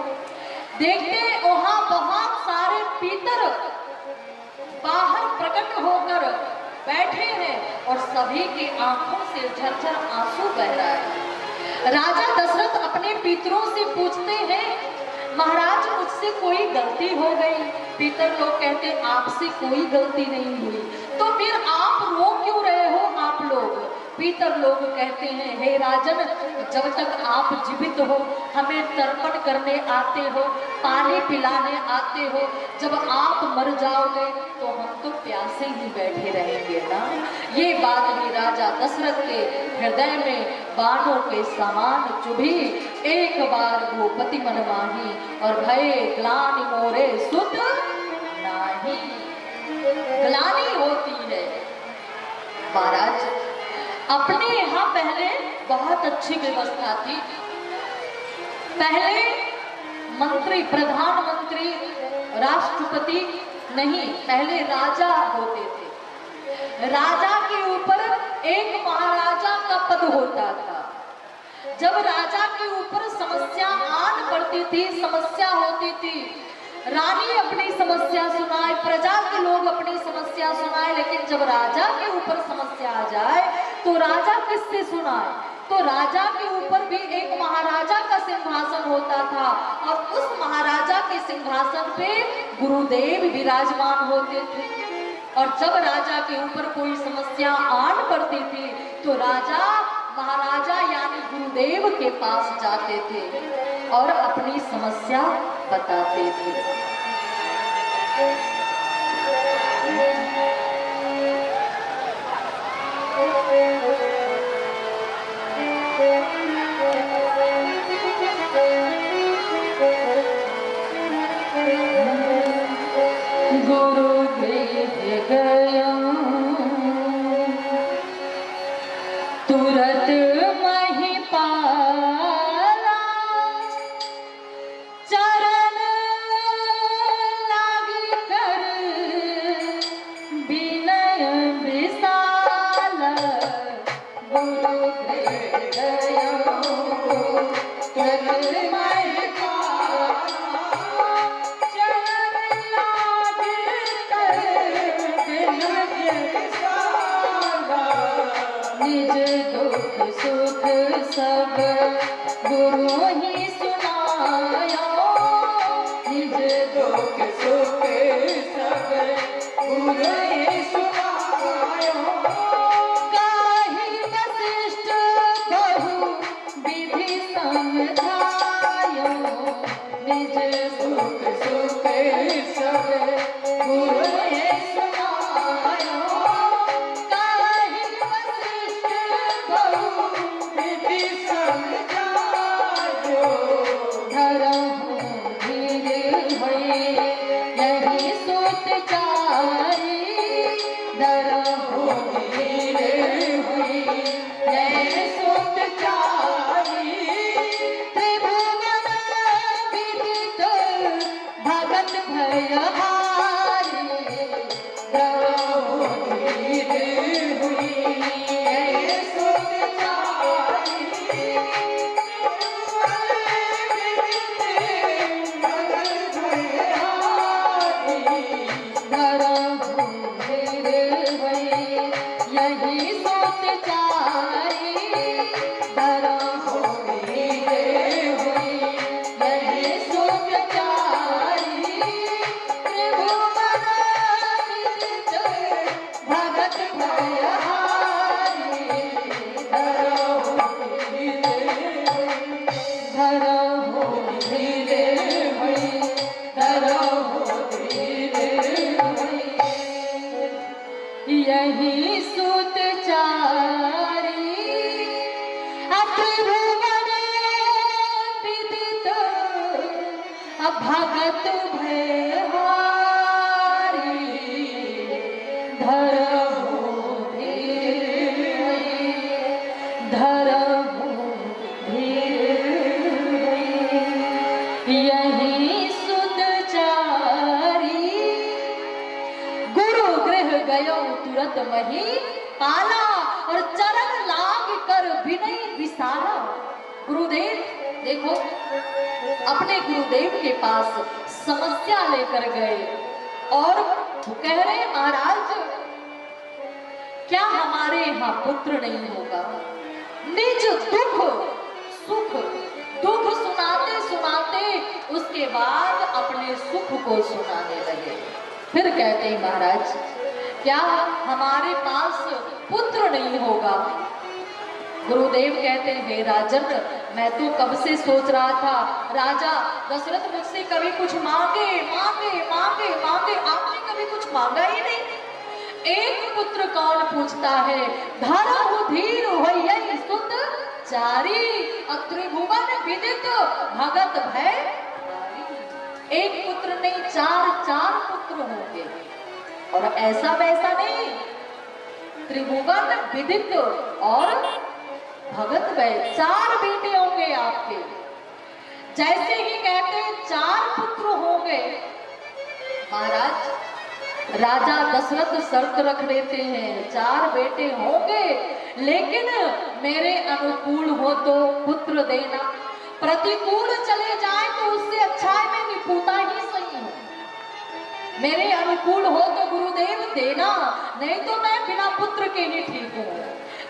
देखते वहां बहुत सारे पितर बाहर प्रकट होकर बैठे हैं और सभी की आंखों से झरझर आंसू बह रहा है। राजा दशरथ अपने पितरों से पूछते हैं, महाराज मुझसे कोई गलती हो गई? पितर लोग कहते आपसे कोई गलती नहीं हुई, तो फिर आप रो क्यों रहे हो आप लोग? पितर लोग कहते हैं, हे राजन, जब तक आप जीवित हो हमें तर्पण करने आते हो, पानी पिलाने आते हो, जब आप मर जाओगे तो हम तो प्यासे ही बैठे रहेंगे ना। ये बात भी राजा दशरथ के हृदय में बाणों के समान चुभी। एक बार भूपति मन माही और भय ग्लानि मोरे सुध नाही। ग्लानि होती है महाराज। अपने यहाँ पहले बहुत अच्छी व्यवस्था थी। पहले मंत्री, प्रधानमंत्री, राष्ट्रपति नहीं, पहले राजा होते थे। राजा के ऊपर एक महाराजा का पद होता था। जब राजा के ऊपर समस्या आन पड़ती थी, समस्या होती थी, रानी अपनी समस्या सुनाए, प्रजा के लोग अपनी समस्या सुनाए, लेकिन जब राजा के ऊपर समस्या आ जाए तो राजा किससे सुनाए? तो राजा के ऊपर भी एक महाराजा का सिंहासन होता था और उस महाराजा के सिंहासन पे गुरुदेव विराजमान होते थे। और जब राजा के ऊपर कोई समस्या आन पड़ती थी तो राजा महाराजा यानी गुरुदेव के पास जाते थे और अपनी समस्या बताते थे। तुरत महिपाला चरण लागी कर विनय विशाल। गुरुदेव तुरत महिपाला चरण लागी कर विनय विशाल। निज दुख सुख सब गुरु ही सुनायो, निज दुख सुख सब गुरु ही सुनायो। काहि वशिष्ठ बहु विधि समझायो, निज दुख सुख सब गुरु ही सुनायो। यही सुत चारी अखिर भगत भय हारी धरहु धीर धरहु धीर यही सुत चारी गुरु गृह गयो तुरत मही पाला और चरण लाग कर विनय विसारा। गुरुदेव देखो अपने गुरुदेव के पास समस्या लेकर गए और वो कह रहे महाराज क्या हमारे यहाँ पुत्र नहीं होगा। निज दुख सुख दुख सुनाते सुनाते उसके बाद अपने सुख को सुनाने लगे। फिर कहते हैं महाराज क्या हमारे पास पुत्र नहीं होगा। गुरुदेव कहते हैं हे राजन मैं तो कब से सोच रहा था राजा दशरथ मुझसे कभी कुछ मांगे मांगे मांगे मांगे आपने कभी कुछ मांगा ही नहीं। एक पुत्र कौन पूछता है धरहु धीर होइयै सुत चारी त्रिभुवन विदित भगत भय। एक पुत्र नहीं चार पुत्र होंगे और ऐसा वैसा नहीं त्रिभुवन विदित और भगत भय 4 बेटे होंगे आपके। जैसे ही कहते हैं 4 पुत्र होंगे महाराज राजा दशरथ शर्त रख देते हैं 4 बेटे होंगे लेकिन मेरे अनुकूल हो तो पुत्र देना प्रतिकूल चले जाए तो उससे अच्छा है मैं निपुता ही सही हूँ। मेरे अनुकूल हो तो गुरुदेव देना नहीं तो मैं बिना पुत्र के ही ठीक हूँ।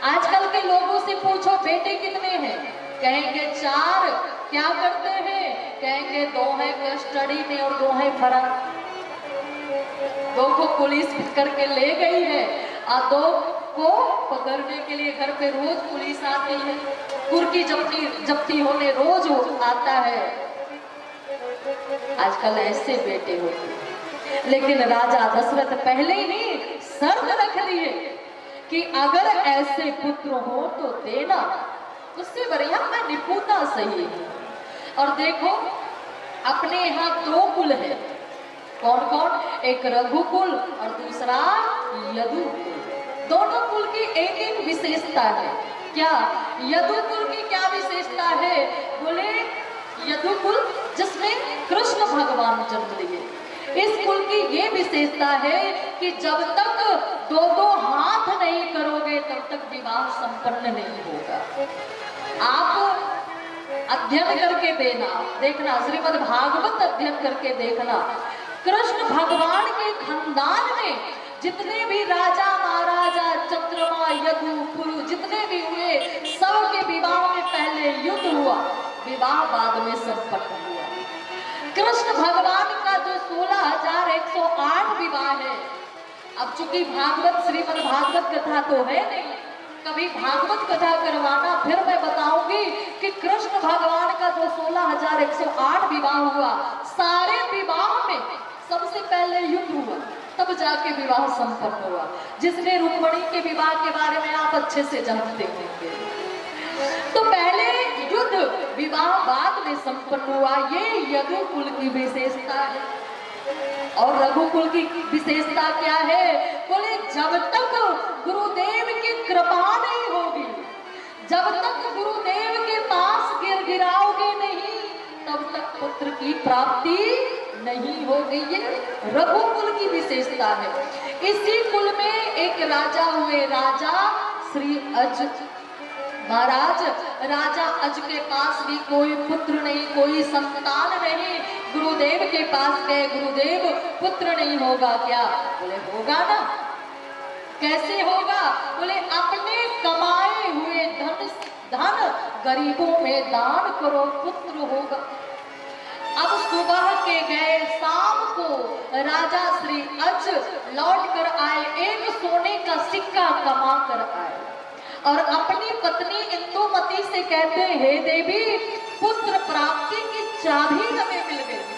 आजकल के लोगों से पूछो बेटे कितने हैं कहेंगे 4। क्या करते हैं कहेंगे 2 है कस्टडी में और 2 है फरार। 2 को पुलिस करके ले गई है और 2 को पकड़ने के लिए घर पे रोज पुलिस आती है। कुर्की जब्ती होने रोज आता है। आजकल ऐसे बेटे होते हैं लेकिन राजा दशरथ पहले ही शर्त रख लिए कि अगर ऐसे पुत्र हो तो देना उससे बढ़िया मैं निपुता सही हूँ। और देखो अपने यहाँ 2 कुल है कौन कौन एक रघुकुल और दूसरा यदुकुल। दोनों कुल की एक विशेषता है। क्या यदुकुल की क्या विशेषता है बोले यदुकुल जिसमें कृष्ण भगवान जन्म लिए। इस कुल की ये विशेषता है कि जब तक 2 हाथ नहीं करोगे तब तक विवाह संपन्न नहीं होगा। आप अध्ययन करके देखना श्रीमद् भागवत अध्ययन करके देखना कृष्ण भगवान के खानदान में जितने भी राजा महाराजा चंद्रमा यदु पुरु जितने भी हुए सबके विवाह में पहले युद्ध हुआ विवाह बाद में संपन्न हुआ। कृष्ण भगवान का जो 16,108 विवाह है। अब चूंकि भागवत श्रीमद् भागवत कथा तो है नहीं कभी भागवत कथा करवाना फिर मैं बताऊंगी कि कृष्ण भगवान का जो 16,108 विवाह हुआ सारे विवाह में सबसे पहले युद्ध हुआ तब जाके विवाह संपन्न हुआ। जिसने रुक्मणी के विवाह के बारे में आप अच्छे से जानते होंगे। तो पहले युद्ध विवाह बाद में संपन्न हुआ। ये यदुकुल की विशेषता है। और रघुकुल की विशेषता क्या है बोले जब तक गुरुदेव की कृपा नहीं होगी जब तक गुरुदेव के पास गिराओगे नहीं तब तक पुत्र की प्राप्ति नहीं होगी। ये रघुकुल की विशेषता है। इसी कुल में एक राजा हुए राजा श्री अज महाराज। राजा अज के पास भी कोई पुत्र नहीं कोई संतान नहीं। गुरुदेव के पास गए गुरुदेव पुत्र नहीं होगा क्या बोले होगा ना। कैसे होगा बोले अपने कमाए हुए धन गरीबों में दान करो पुत्र होगा। अब सुबह के गए शाम को राजा श्री अज लौट कर आए एक सोने का सिक्का कमा कर आए और अपनी पत्नी इंदुमती से कहते हैं हे देवी पुत्र प्राप्ति की चाबी हमें मिल गई है।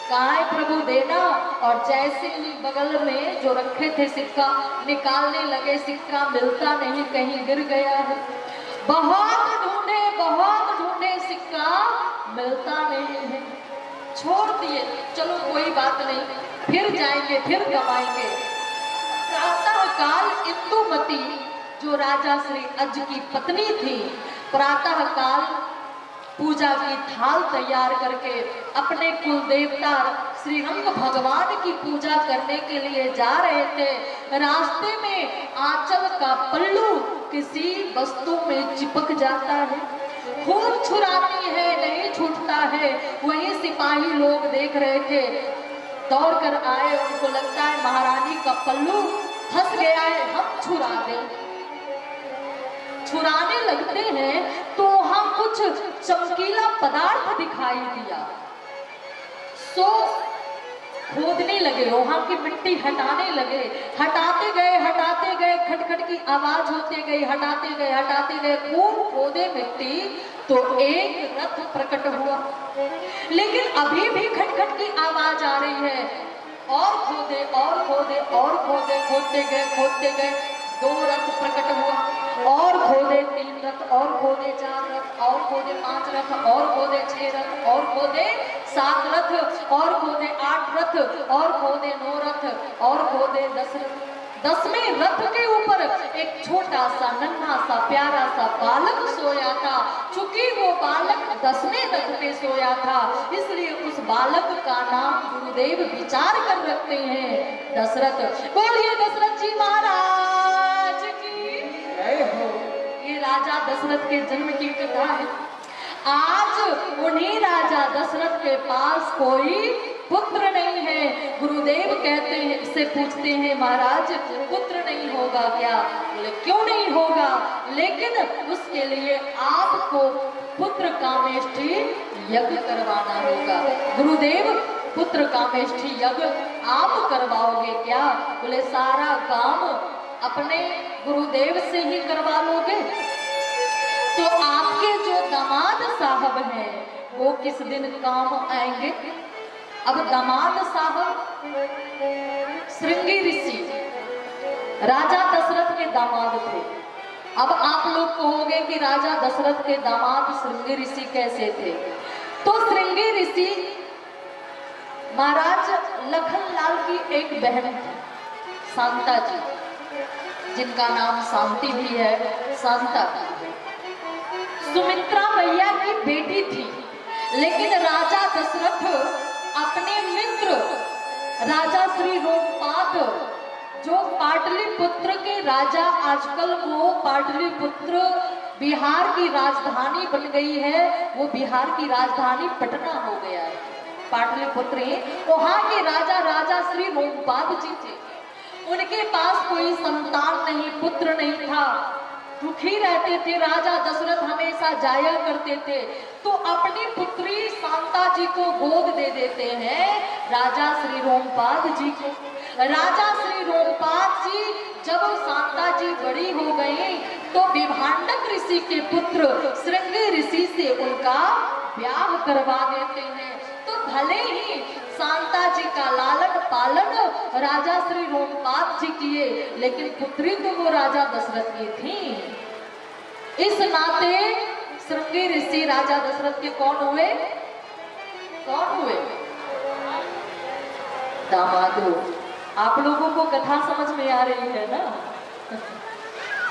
कहा है प्रभु देना। और जैसे ही बगल में जो रखे थे सिक्का निकालने लगे सिक्का मिलता नहीं कहीं गिर गया है। बहुत ढूंढे सिक्का मिलता नहीं है। छोड़ दिए, चलो कोई बात नहीं, फिर जाएंगे, फिर कमाएंगे। प्रातः काल इंदुमती जो राजा श्री अज की पत्नी थी, प्रातः काल पूजा की थाल तैयार करके अपने कुल देवता श्री रंग भगवान की पूजा करने के लिए जा रहे थे। रास्ते में आंचल का पल्लू किसी वस्तु में चिपक जाता है, खूब छुराती है, नहीं छूटता है। वही सिपाही लोग देख रहे थे, दौड़ कर आए, उनको लगता है महारानी का पल्लू फंस गया है, हम छुरा दें। छुराने लगते हैं तो वहां कुछ चमकीला पदार्थ दिखाई दिया, सो खोदने लगे, वहां की मिट्टी हटाने लगे। हटाते गए, खटखट की आवाज होते गई, हटाते गए, खूब खोदे मिट्टी तो एक रथ प्रकट हुआ। लेकिन अभी भी खटखट की आवाज आ रही है, और खोदे, खोदते गए, 2 रथ प्रकट हुआ, और खोदे 3 रथ, और खोदे 4 रथ, और खोदे 5 रथ, और खोदे 6 रथ, और खोदे 7 रथ, और खोदे 8 रथ, और खोदे 9 रथ, और खोदे 10 रथ। 10वें रथ के ऊपर एक छोटा सा नन्हा सा प्यारा सा बालक सोया था। चूंकि वो बालक 10वें रथ पे सोया था, इसलिए उस बालक का नाम गुरुदेव विचार कर रखते हैं दशरथ। बोलिए दशरथ जी महाराज की जय हो। ये राजा दशरथ के जन्म की कथा है। आज उन्हीं राजा दशरथ के पास कोई पुत्र नहीं है। गुरुदेव कहते हैं, इससे पूछते हैं महाराज पुत्र नहीं होगा क्या? बोले क्यों नहीं होगा, लेकिन उसके लिए आपको पुत्र कामेष्ठी यज्ञ करवाना होगा। गुरुदेव पुत्र कामेष्ठी यज्ञ आप करवाओगे क्या? बोले सारा काम अपने गुरुदेव से ही करवा लोगे। तो आपके जो दामाद साहब हैं वो किस दिन काम आएंगे? अब दामाद साहब श्रृंगी ऋषि राजा दशरथ के दामाद थे। अब आप लोग कहोगे कि राजा दशरथ के दामाद श्रृंगी ऋषि कैसे थे? तो श्रृंगी ऋषि महाराज लखनलाल की एक बहन थी, शांता जी, जिनका नाम शांति भी है, शांता भी है। सुमित्रा मैया की बेटी थी, लेकिन राजा दशरथ अपने मित्र राजा श्री रोमपाद, जो पाटलिपुत्र के राजा, आजकल वो पाटलिपुत्र बिहार की राजधानी बन गई है, वो बिहार की राजधानी पटना हो गया है। पाटलिपुत्र वहां के राजा श्री रोमपाद जी थे। उनके पास कोई संतान नहीं, पुत्र नहीं था, दुखी रहते थे। राजा दशरथ हमेशा जाया करते थे, तो अपनी पुत्री शांता जी को गोद दे देते हैं राजा श्री रोमपाद जी को। राजा श्री रोमपाद जी जब शांता जी बड़ी हो गई तो विभांडक ऋषि के पुत्र श्रृंगी ऋषि से उनका ब्याह करवा देते हैं। तो भले ही शांता जी का लालन पालन राजा श्री रोमपाद जी किए, लेकिन पुत्री तो वो राजा दशरथ की थी। इस नाते श्रृंगी ऋषि राजा दशरथ के कौन हुए? दामादो। आप लोगों को कथा समझ में आ रही है ना?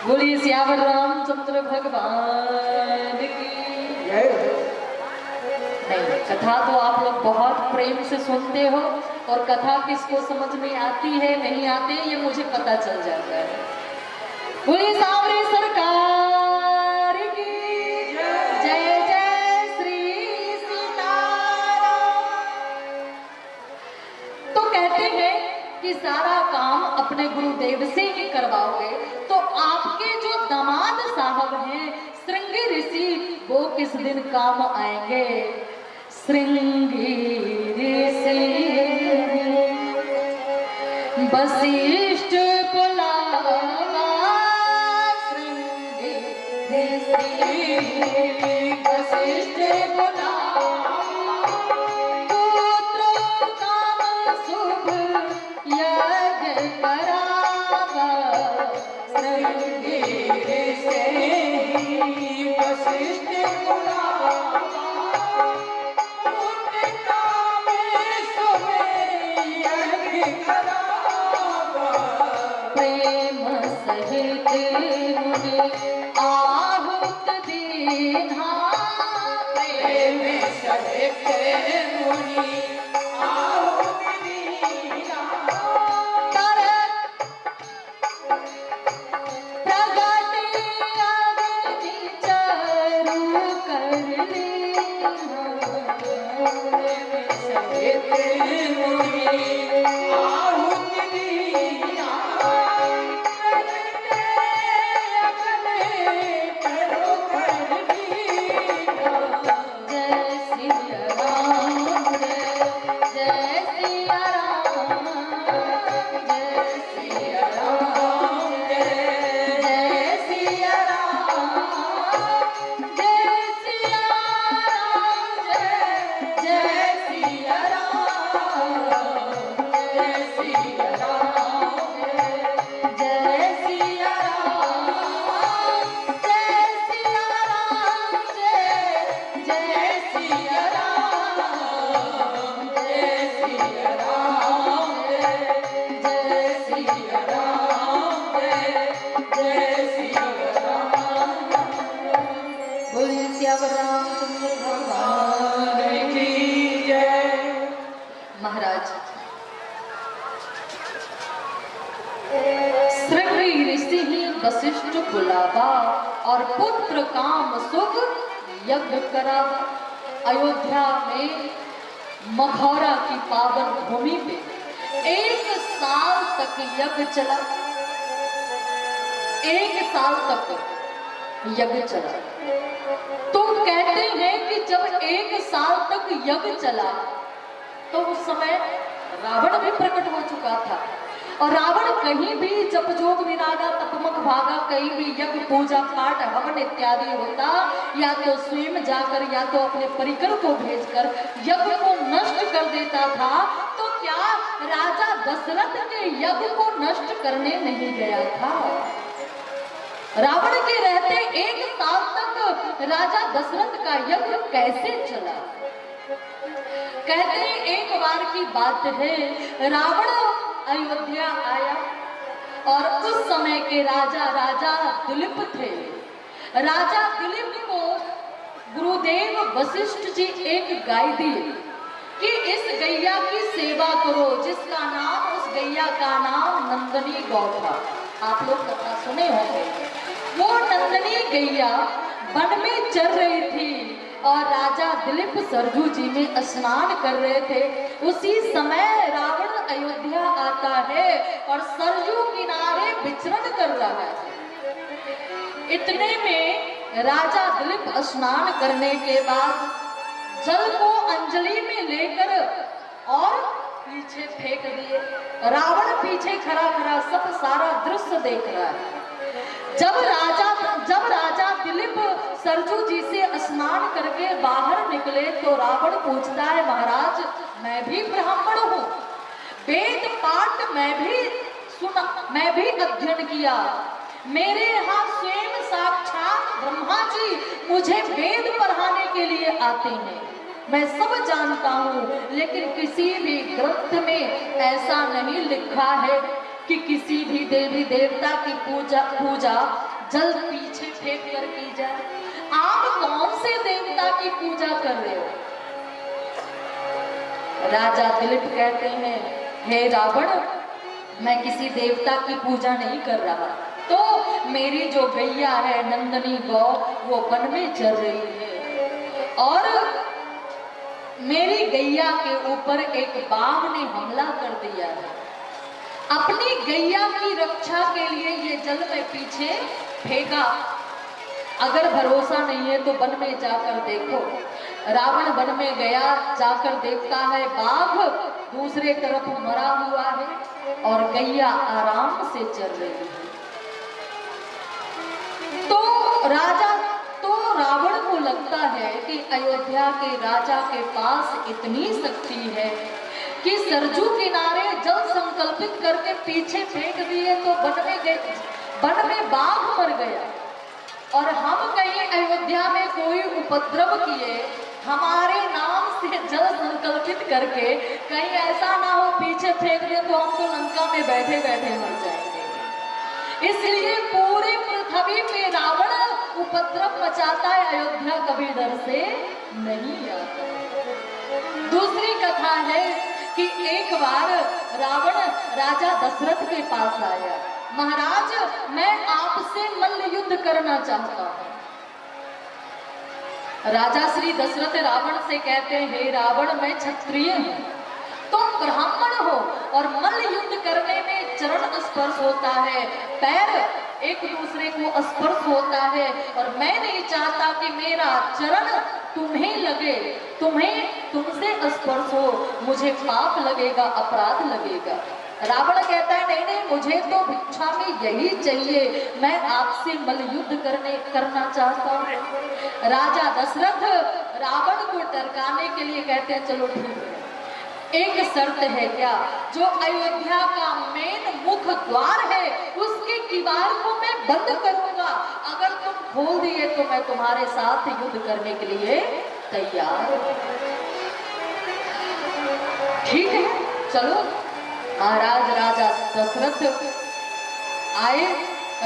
बोलिए सियावर रामचंद्र भगवान की जय। नहीं, कथा तो आप लोग बहुत प्रेम से सुनते हो, और कथा किसको समझ में आती है नहीं आती है ये मुझे पता चल जाता है। बोलिए सावरे सरकार की जय जय श्री सीताराम। तो कहते हैं कि सारा काम अपने गुरुदेव से ही करवाओगे, तो आपके जो दामाद साहब हैं श्रृंगी ऋषि, वो किस दिन काम आएंगे? श्रृंगी ऋषि वशिष्ठ बुलावा, श्रृंगी ऋषि वशिष्ठ बुलावा, पुत्र काम शुभ यज्ञ करावा, श्रृंगी ऋषि वशिष्ठ बुलावा, पुत्र काम महाराज श्रृंगी ऋषि ही वशिष्ठ बुलावा और पुत्र काम सुख यज्ञ करा। अयोध्या में मखौरा की पावन भूमि पे 1 साल तक यज्ञ चला। 1 साल तक यज्ञ चला। तो कहते हैं कि जब 1 साल तक यज्ञ चला तो उस समय रावण भी प्रकट हो चुका था। और रावण कहीं भी जप जोग विरागा तपमक भागा, कहीं भी यज्ञ पूजा पाठ हवन इत्यादि होता, या तो स्वयं जाकर या तो अपने परिकर को भेजकर यज्ञ को नष्ट कर देता था। तो क्या राजा दशरथ के यज्ञ को नष्ट करने नहीं गया था? रावण के रहते 1 साल तक राजा दशरथ का यज्ञ कैसे चला? कहते हैं एक बार की बात है, रावण अयोध्या आया और उस समय के राजा दिलीप थे। राजा दिलीप को गुरुदेव वशिष्ठ जी एक गाय दी कि इस गैया की सेवा करो, जिसका नाम, उस गैया का नाम नंदनी गौ था। आप लोग कथा सुने होंगे। वो नंदनी गैया वन में चल रही थी और राजा दिलीप सरजू जी में स्नान कर रहे थे। उसी समय रावण अयोध्या आता है और सरजू किनारे विचरण कर रहा है। इतने में राजा दिलीप स्नान करने के बाद जल को अंजलि में लेकर और पीछे फेंक दिए। रावण पीछे खड़ा खड़ा सब सारा दृश्य देख रहा है। जब राजा दिलीप सरजू जी से स्नान करके बाहर निकले तो रावण पूछता है, महाराज मैं भी ब्राह्मण हूँ, वेद पाठ मैं भी अध्ययन किया, मेरे यहाँ स्वयं साक्षात ब्रह्मा जी मुझे वेद पढ़ाने के लिए आते हैं, मैं सब जानता हूँ, लेकिन किसी भी ग्रंथ में ऐसा नहीं लिखा है कि किसी भी देवी देवता की पूजा जल पीछे फेंक कर की जाए। आप कौन से देवता की पूजा कर रहे हो? राजा दिलीप कहते हैं, हे रावण, मैं किसी देवता की पूजा नहीं कर रहा, तो मेरी जो गैया है नंदनी गौ वो वन में चल रही है और मेरी गैया के ऊपर एक बाघ ने हमला कर दिया है। अपनी गैया की रक्षा के लिए ये जल में पीछे फेंका। अगर भरोसा नहीं है तो वन में जाकर देखो। रावण वन में गया, जाकर देखता है बाघ दूसरे तरफ मरा हुआ है और गैया आराम से चल रही है। तो रावण को लगता है कि अयोध्या के राजा के पास इतनी शक्ति है कि सरजू किनारे जल संकल्पित करके पीछे फेंक दिए तो वन में बाघ मर गया और हम कहीं अयोध्या में कोई उपद्रव किए, हमारे नाम से जल संकल्पित करके कहीं ऐसा ना हो पीछे फेंक दिए तो हम तो लंका में बैठे बैठे मर जाएंगे। इसलिए पूरे पृथ्वी पे रावण उपद्रव मचाता है, अयोध्या कभी डर से नहीं आता। कथा है कि एक बार रावण राजा दशरथ के पास आया। महाराज, मैं आपसे मल्ल युद्ध करना चाहता हूं। राजा श्री दशरथ रावण से कहते हैं, हे रावण, मैं क्षत्रिय हूं, तुम ब्राह्मण हो और मल्ल युद्ध करने में चरण स्पर्श होता है, पैर एक दूसरे को स्पर्श होता है, और मैं नहीं चाहता कि मेरा चरण तुम्हें लगे, तुमसे स्पर्श हो, मुझे पाप लगेगा, अपराध लगेगा। रावण कहता है, नहीं नहीं, मुझे तो भिक्षा में यही चाहिए, मैं आपसे मल्ल युद्ध करना चाहता हूँ। राजा दशरथ रावण को टरकाने के लिए कहते हैं, चलो ठीक है, एक शर्त है क्या, जो अयोध्या का मेन मुख्य द्वार है उसके किवाड़ को मैं बंद करूंगा, अगर तुम खोल दिए तो मैं तुम्हारे साथ युद्ध करने के लिए तैयार हूं। ठीक है, चलो। महाराज राजा दशरथ आए,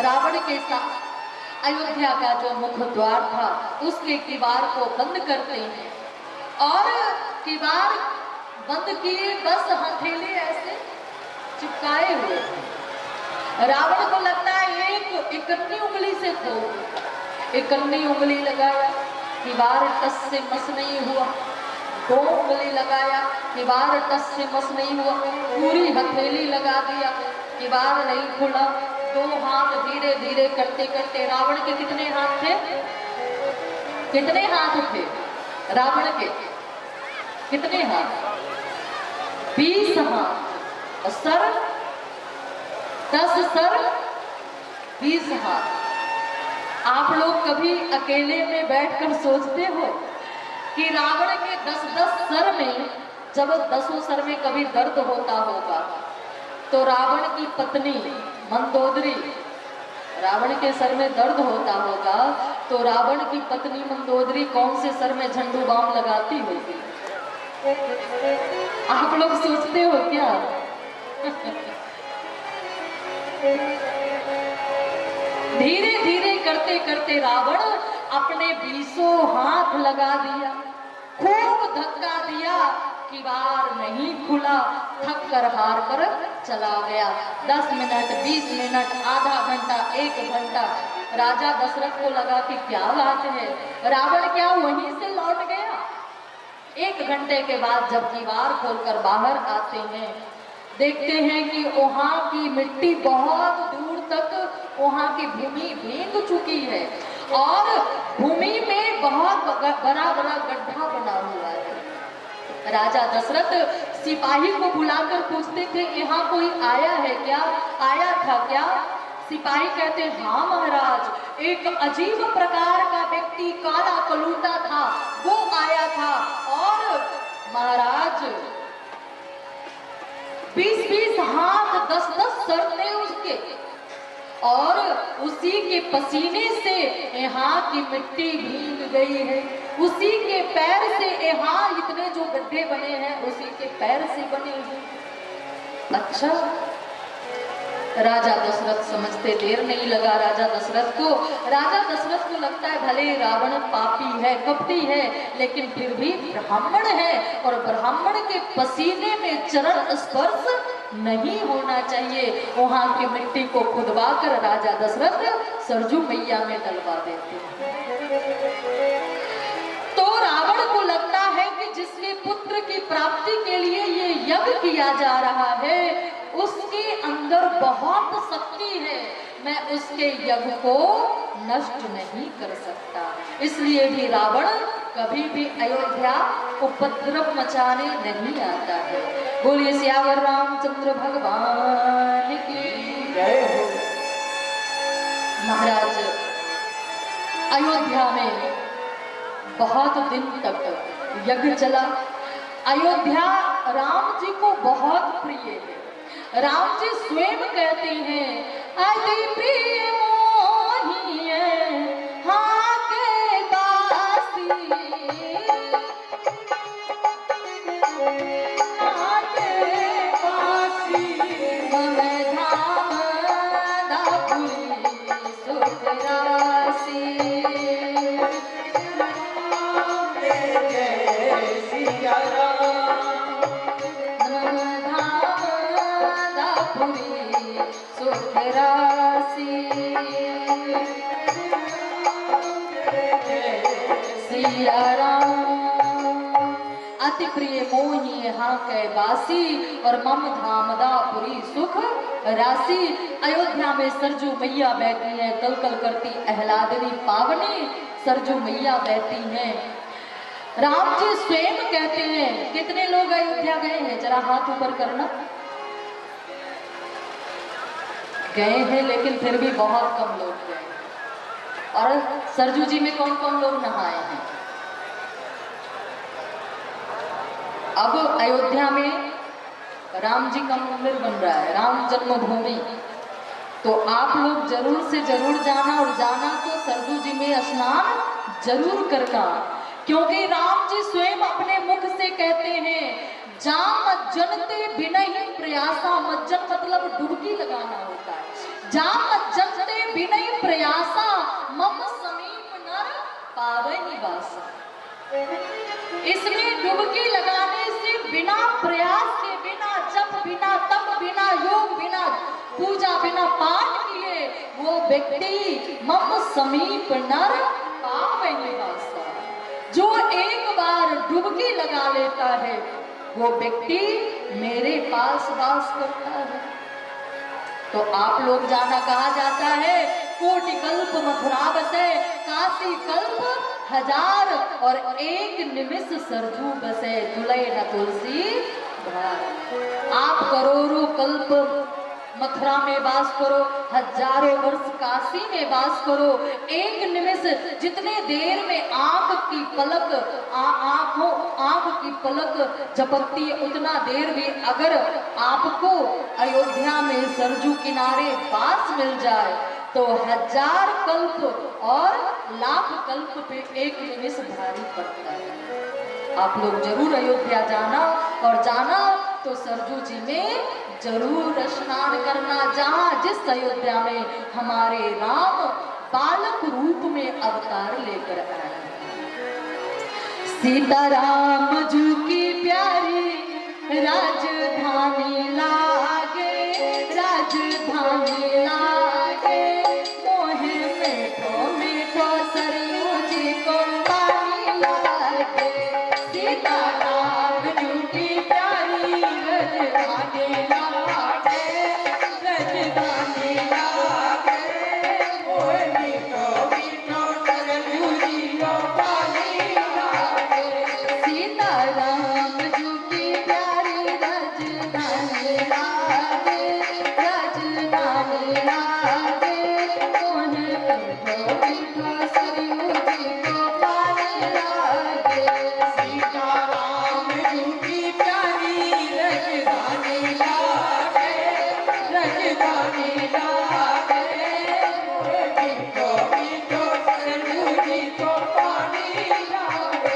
रावण के साथ अयोध्या का जो मुख्य द्वार था उसके किवाड़ को बंद करते हैं, और किवाड़ बंद किए, बस हथेली ऐसे चिपकाए हुए। रावण को लगता है एक इकन्नी उंगली से खोल, इकन्नी उंगली लगाया, किवाड़ टस से मस नहीं हुआ, दो उंगली लगाया, किवाड़ टस से मस नहीं हुआ, पूरी हथेली लगा दिया, किवाड़ नहीं खुला, दो हाथ धीरे धीरे करते करते, रावण के कितने हाथ थे, कितने हाथ थे रावण के, कितने हाथ, 20 हाथ, और सर 10 सर 20 हाथ। आप लोग कभी अकेले में बैठकर सोचते हो कि रावण के 10-10 सर में, जब 10 सर में कभी दर्द होता होगा तो रावण की पत्नी मंदोदरी, रावण के सर में दर्द होता होगा तो रावण की पत्नी मंदोदरी कौन से सर में झंडू बाम लगाती होगी? आप लोग सोचते हो क्या? धीरे धीरे करते करते रावण अपने 20 हाथ लगा दिया, खूब धक्का दिया, किवाड़ नहीं खुला, थक कर हार कर चला गया। 10 मिनट, 20 मिनट, आधा घंटा, 1 घंटा, राजा दशरथ को लगा कि क्या बात है, रावण क्या वहीं से लौट गया? 1 घंटे के बाद जब किवाड़ खोलकर बाहर आते हैं, देखते हैं कि वहां की मिट्टी बहुत दूर तक, वहां की भूमि भीग चुकी है और भूमि में बहुत बड़ा बड़ा गड्ढा बना हुआ है। राजा दशरथ सिपाही को बुलाकर पूछते थे, यहाँ कोई आया है क्या, आया था क्या? सिपाही कहते, हाँ महाराज, एक अजीब प्रकार का व्यक्ति काला कलूटा था, वो आया था, और महाराज 20-20 हाथ, 10-10 सर थे उसके, और उसी के पसीने से यहाँ की मिट्टी भीग गई है, उसी के पैर से यहाँ इतने जो गड्ढे बने हैं उसी के पैर से बने हैं। अच्छा, राजा दशरथ समझते देर नहीं लगा राजा दशरथ को। राजा दशरथ को लगता है भले रावण पापी है, कपटी है, लेकिन फिर भी ब्राह्मण है और ब्राह्मण के पसीने में चरण स्पर्श नहीं होना चाहिए। वहां की मिट्टी को खुदवा कर राजा दशरथ सरजू मैया में डलवा देते हैं। तो रावण को लगता है कि जिसके पुत्र की प्राप्ति के लिए ये यज्ञ किया जा रहा है उसके अंदर बहुत शक्ति है, मैं उसके यज्ञ को नष्ट नहीं कर सकता। इसलिए भी रावण कभी भी अयोध्या उपद्रव मचाने नहीं आता है। बोलिए सियावर रामचंद्र भगवान की जय हो। महाराज, अयोध्या में बहुत दिन तक यज्ञ चला। अयोध्या राम जी को बहुत प्रिय है। राम जी स्वयं कहते हैं, अति प्रिय मोही हाँ के बासी, हाँ के बासी, मम धाम दापुरी सुख राशि। जय सिया राम, सिया राम अति प्रिय मोही यहाँ कै बासी और मम धामदापुरी सुख राशि। अयोध्या में सरजू मैया बैठी है, कल कल करती अहलादनी पावनी सरजू मैया बैठी हैं। राम जी स्वयं कहते हैं, कितने लोग अयोध्या गए हैं जरा हाथ ऊपर करना। गए हैं लेकिन फिर भी बहुत कम लोग गए। और सरजू जी में कौन कौन लोग नहाए हैं? अब अयोध्या में राम जी का मंदिर बन रहा है, राम जन्मभूमि, तो आप लोग जरूर से जरूर जाना, और जाना तो सरजू जी में स्नान जरूर करना, क्योंकि राम जी स्वयं अपने मुख से कहते हैं जाम जनते बिना ही प्रयासा। मज्जन मतलब डुबकी लगाना होता है। जाम जनते बिना ही प्रयासा मम समीप नर पावे निवासा। इसमें डुबकी लगाने से बिना प्रयास के, बिना जप, बिना तप, बिना योग, बिना पूजा, बिना पाठ किए वो व्यक्ति मम समीप नर पावे निवासा। जो एक बार डुबकी लगा लेता है वो व्यक्ति मेरे पास वास करता है। तो आप लोग जाना, कहा जाता है कोटि कल्प मथुरा बसे, काशी कल्प हजार और एक निमिष सरजू बसे, तुले न तुलसी धार। आप करोड़ों कल्प मथुरा में वास करो, हजारों वर्ष काशी में वास करो, एक निमिष जितने देर में आंख की पलक आंख की पलक झपकती है, उतना देर में अगर आपको अयोध्या में सरजू किनारे वास मिल जाए तो हजार कल्प और लाख कल्प पे एक निमिष भारी पड़ता है। आप लोग जरूर अयोध्या जाना, और जाना तो सरजू जी में जरूर स्नान करना, जहाँ जिस अयोध्या में हमारे राम बालक रूप में अवतार लेकर आए। सीताराम जू की प्यारी राजधानी लागे, राजधानी लागे, मोहे मीठो मीठो सरयू जी को पानी लागे। सीताराम जू की प्यारी राजधानी लागे, राजधानी लागे, मोहे मीठो मीठो सरयू जी को पानी लागे। सीताराम जू की प्यारी राजधानी लागे, राजधानी लागे, मोहे मीठो मीठो सरयू जी को पानी लागे। सीताराम जू की प्यारी राजधानी लागे, राजधानी लागे, मोहे मीठो मीठो सरयू जी को पानी लागे।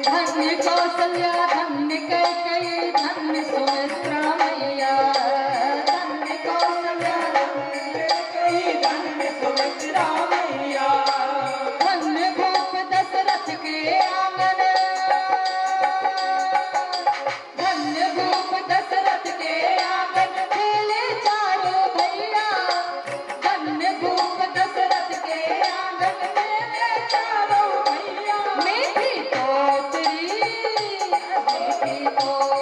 धन्य कौशल्या, धन्य कैकेयी, धन्य सुमित्रा मैया। धन्य कौशल्या, धन्य कैकेयी, धन्य सुमित्रा मैया। धन्य भूप दशरथ के आंगन, धन्य भूप दशरथ के आंगन, खेले चारों भैया। धन्य भूप दशरथ के आंगन, खेले चारों भैया। मीठी तोतरी, मीठी तोतरी,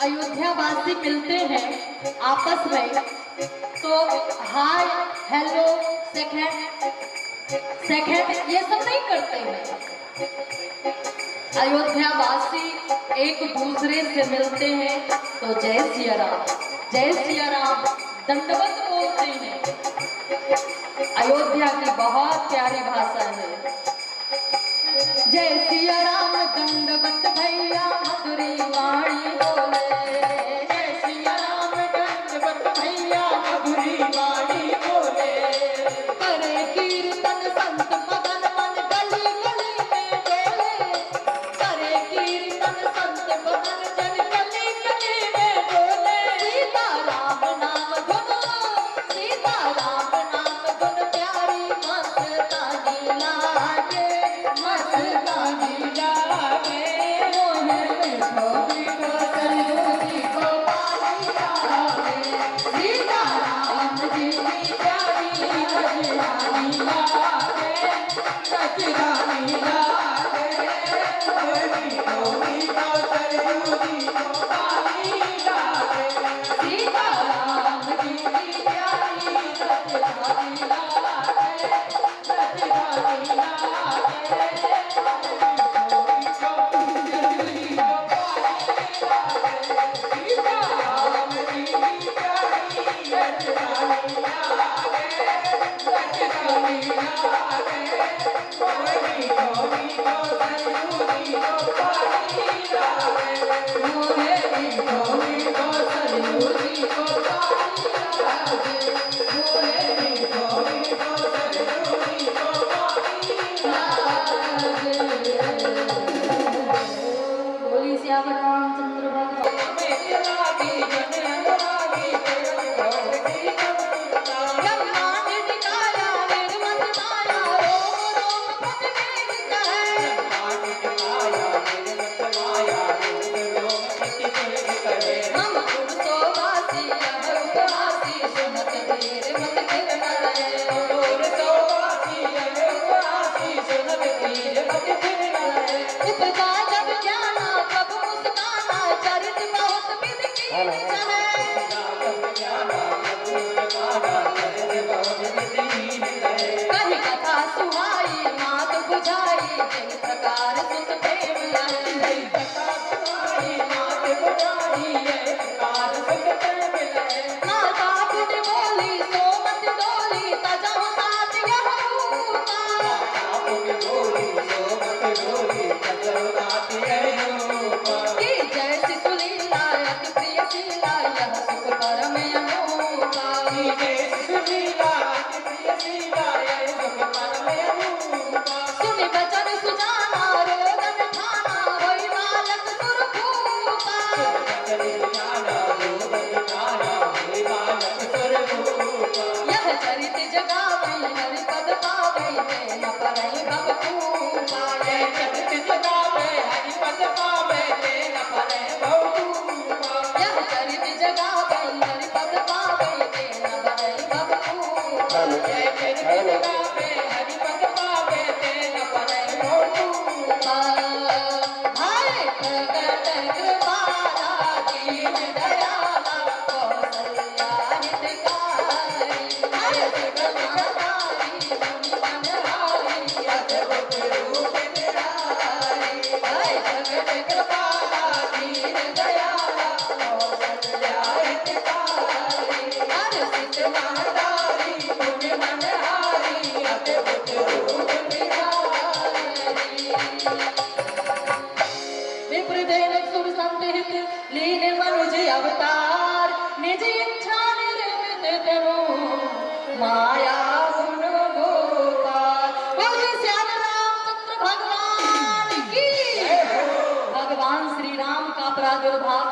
अयोध्यावासी मिलते हैं आपस में तो हाय हेलो सेकंड ये सब नहीं करते हैं। अयोध्यावासी एक दूसरे से मिलते हैं तो जय सिया राम दंडवत बोलते हैं। अयोध्या की बहुत प्यारी भाषा है। जय सिया राम दंडवत भैया मधुरी वाणी बोले। जय सिया राम दंडवत भैया मधुरी वाणी बोले। करे कीर्तन संत मगन मन गली गली में डोले। करे कीर्तन संत मगन जन गली गली में डोले। सीता राम नाम धुन प्यारी मस्तानी लागे मस्तानी लागे। मोहे बैठो बैठो सरयूजी को पानी लागे। सीता राम जी की प्यारी रजरानी लागे रजरानी लागे। मोहे बैठो बैठो सरयूजी को पानी लागे। सीता राम जी की प्यारी रजरानी लागे रजरानी लागे। श्याम रामचंद्र भगवान अवतार निज इच्छा निर्मित करो माया गुण गोपाल। बोलिए श्याम रामचंद्र भगवान की। भगवान श्री राम का प्रादुर्भाव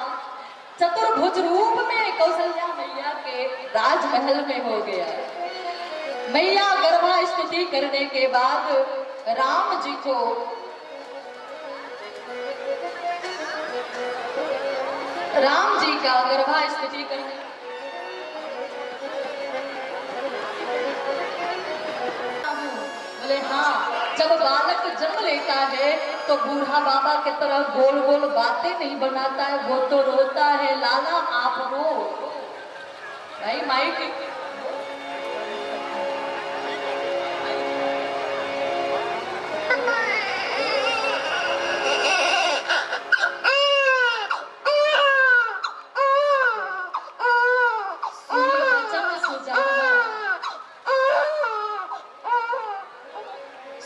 चतुर्भुज रूप में कौशल्या मैया के राजमहल में हो गया। मैया गर्भा स्तुति करने के बाद राम जी को राम जी का गर्भा स्तुति करने बोले हाँ, जब बालक जन्म लेता है तो बूढ़ा बाबा की तरह गोल गोल बातें नहीं बनाता है, वो तो रोता है लाला आप रो भाई माइक।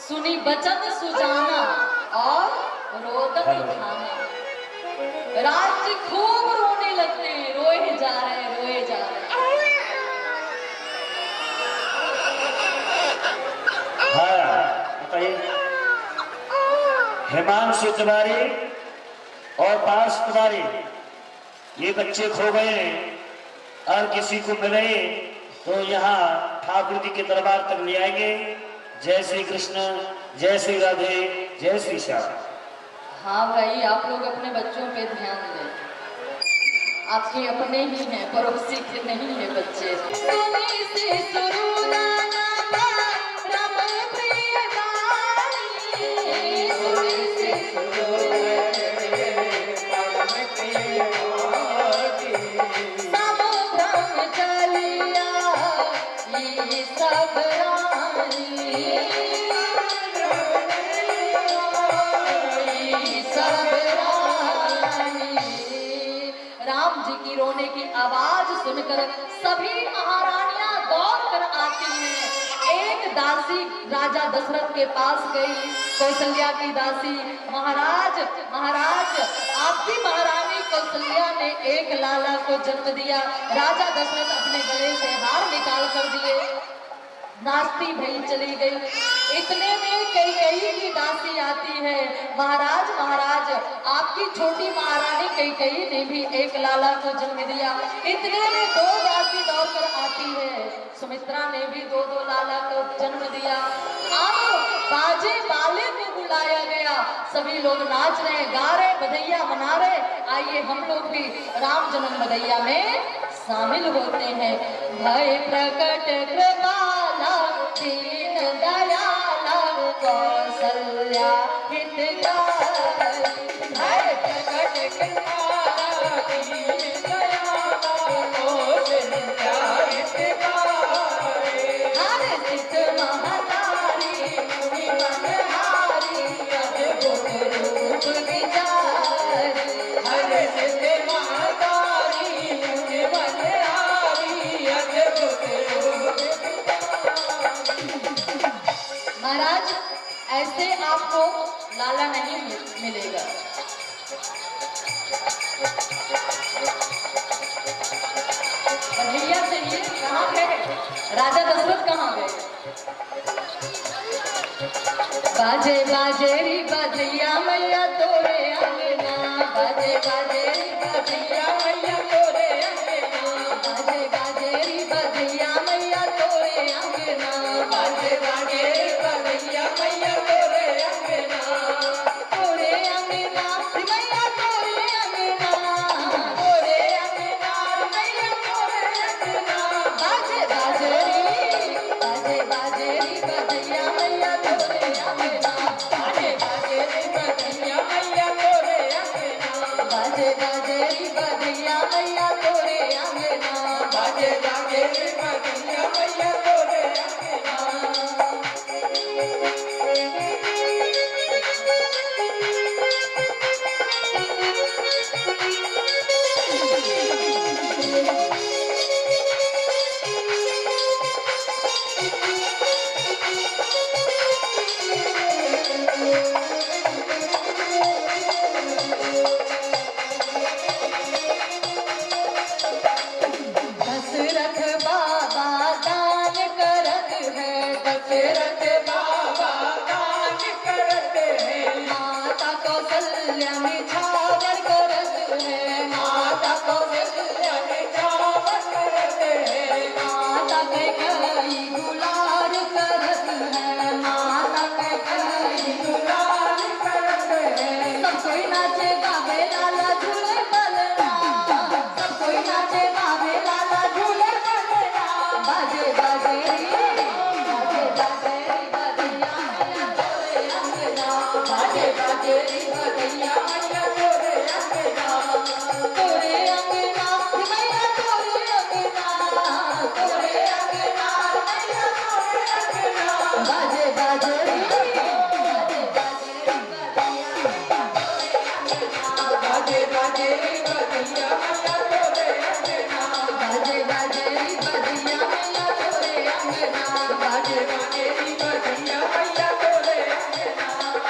सुनी बचन सुजाना और रोदन उठाना। राज्य खूब रोने लगते हैं, रोए जा रहे हैं, रोए जा रहे हैं। हाँ बताइए। हिमांशु तिवारी और पार्श तिवारी ये बच्चे खो गए हैं और किसी को मिले तो यहाँ ठाकुर जी के दरबार तक ले आएंगे। जय श्री कृष्ण, जय श्री राधे, जय श्री श्याम। हाँ भाई, आप लोग अपने बच्चों पे ध्यान दें, आपके अपने ही हैं, पड़ोसी के नहीं है बच्चे। राम जी की रोने की आवाज सुनकर सभी महारानियां दौड़ कर आती हैं। एक दासी राजा दशरथ के पास गई, कौशल्या की दासी, महाराज महाराज आपकी महारानी कौशल्या ने एक लाला को जन्म दिया। राजा दशरथ अपने गले से हार निकाल कर दिए। नाचती भई चली गई। इतने में कैकेयी की दासी आती है। महाराज महाराज, आपकी छोटी महारानी कैकेयी ने भी एक लाला को जन्म दिया। इतने में दो दासी दौड़कर आती है। सुमित्रा ने भी दो दो लाला को जन्म दिया। अब बाजे बाले को बुलाया गया। सभी लोग नाच रहे, गा रहे, बधैया मना रहे। आइए हम लोग भी राम जन्म बधैया में शामिल होते हैं। भय प्रकट कृपाला दीन दयाला कौशल्या हितकारी। भय प्रकट कृपाला दीन दयाला कौशल्या हितकारी। हर सिद्ध महतारी मुनि मनहारी अद्भुत रूप विचारी। हर सिद्ध महतारी मुनि मनहारी अद्भुत रूप विचारी। महाराज, ऐसे आपको लाला नहीं मिलेगा। भैया चाहिए, कहाँ गए राजा दशरथ, कहाँ गए? बाजे बाजे री बधैया मैया तोरे अंगना। बाजे बाजे री बधैया मैया तोरे अंगना। बाजे बाजे री बधैया मैया तोरे अंगना। बाजे बाजे री बधैया मैया तोरे अंगना। तोरे अंगना मैया तोरे अंगना। तोरे अंगना मैया तोरे अंगना। बाजे बाजे री बधैया मैया तोरे अंगना। बाजे बाजे री बधैया मैया तोरे अंगना। बाजे बाजे री बधैया मैया तोरे अंगना। बाजे बाजे री बधैया मैया तोरे अंगना।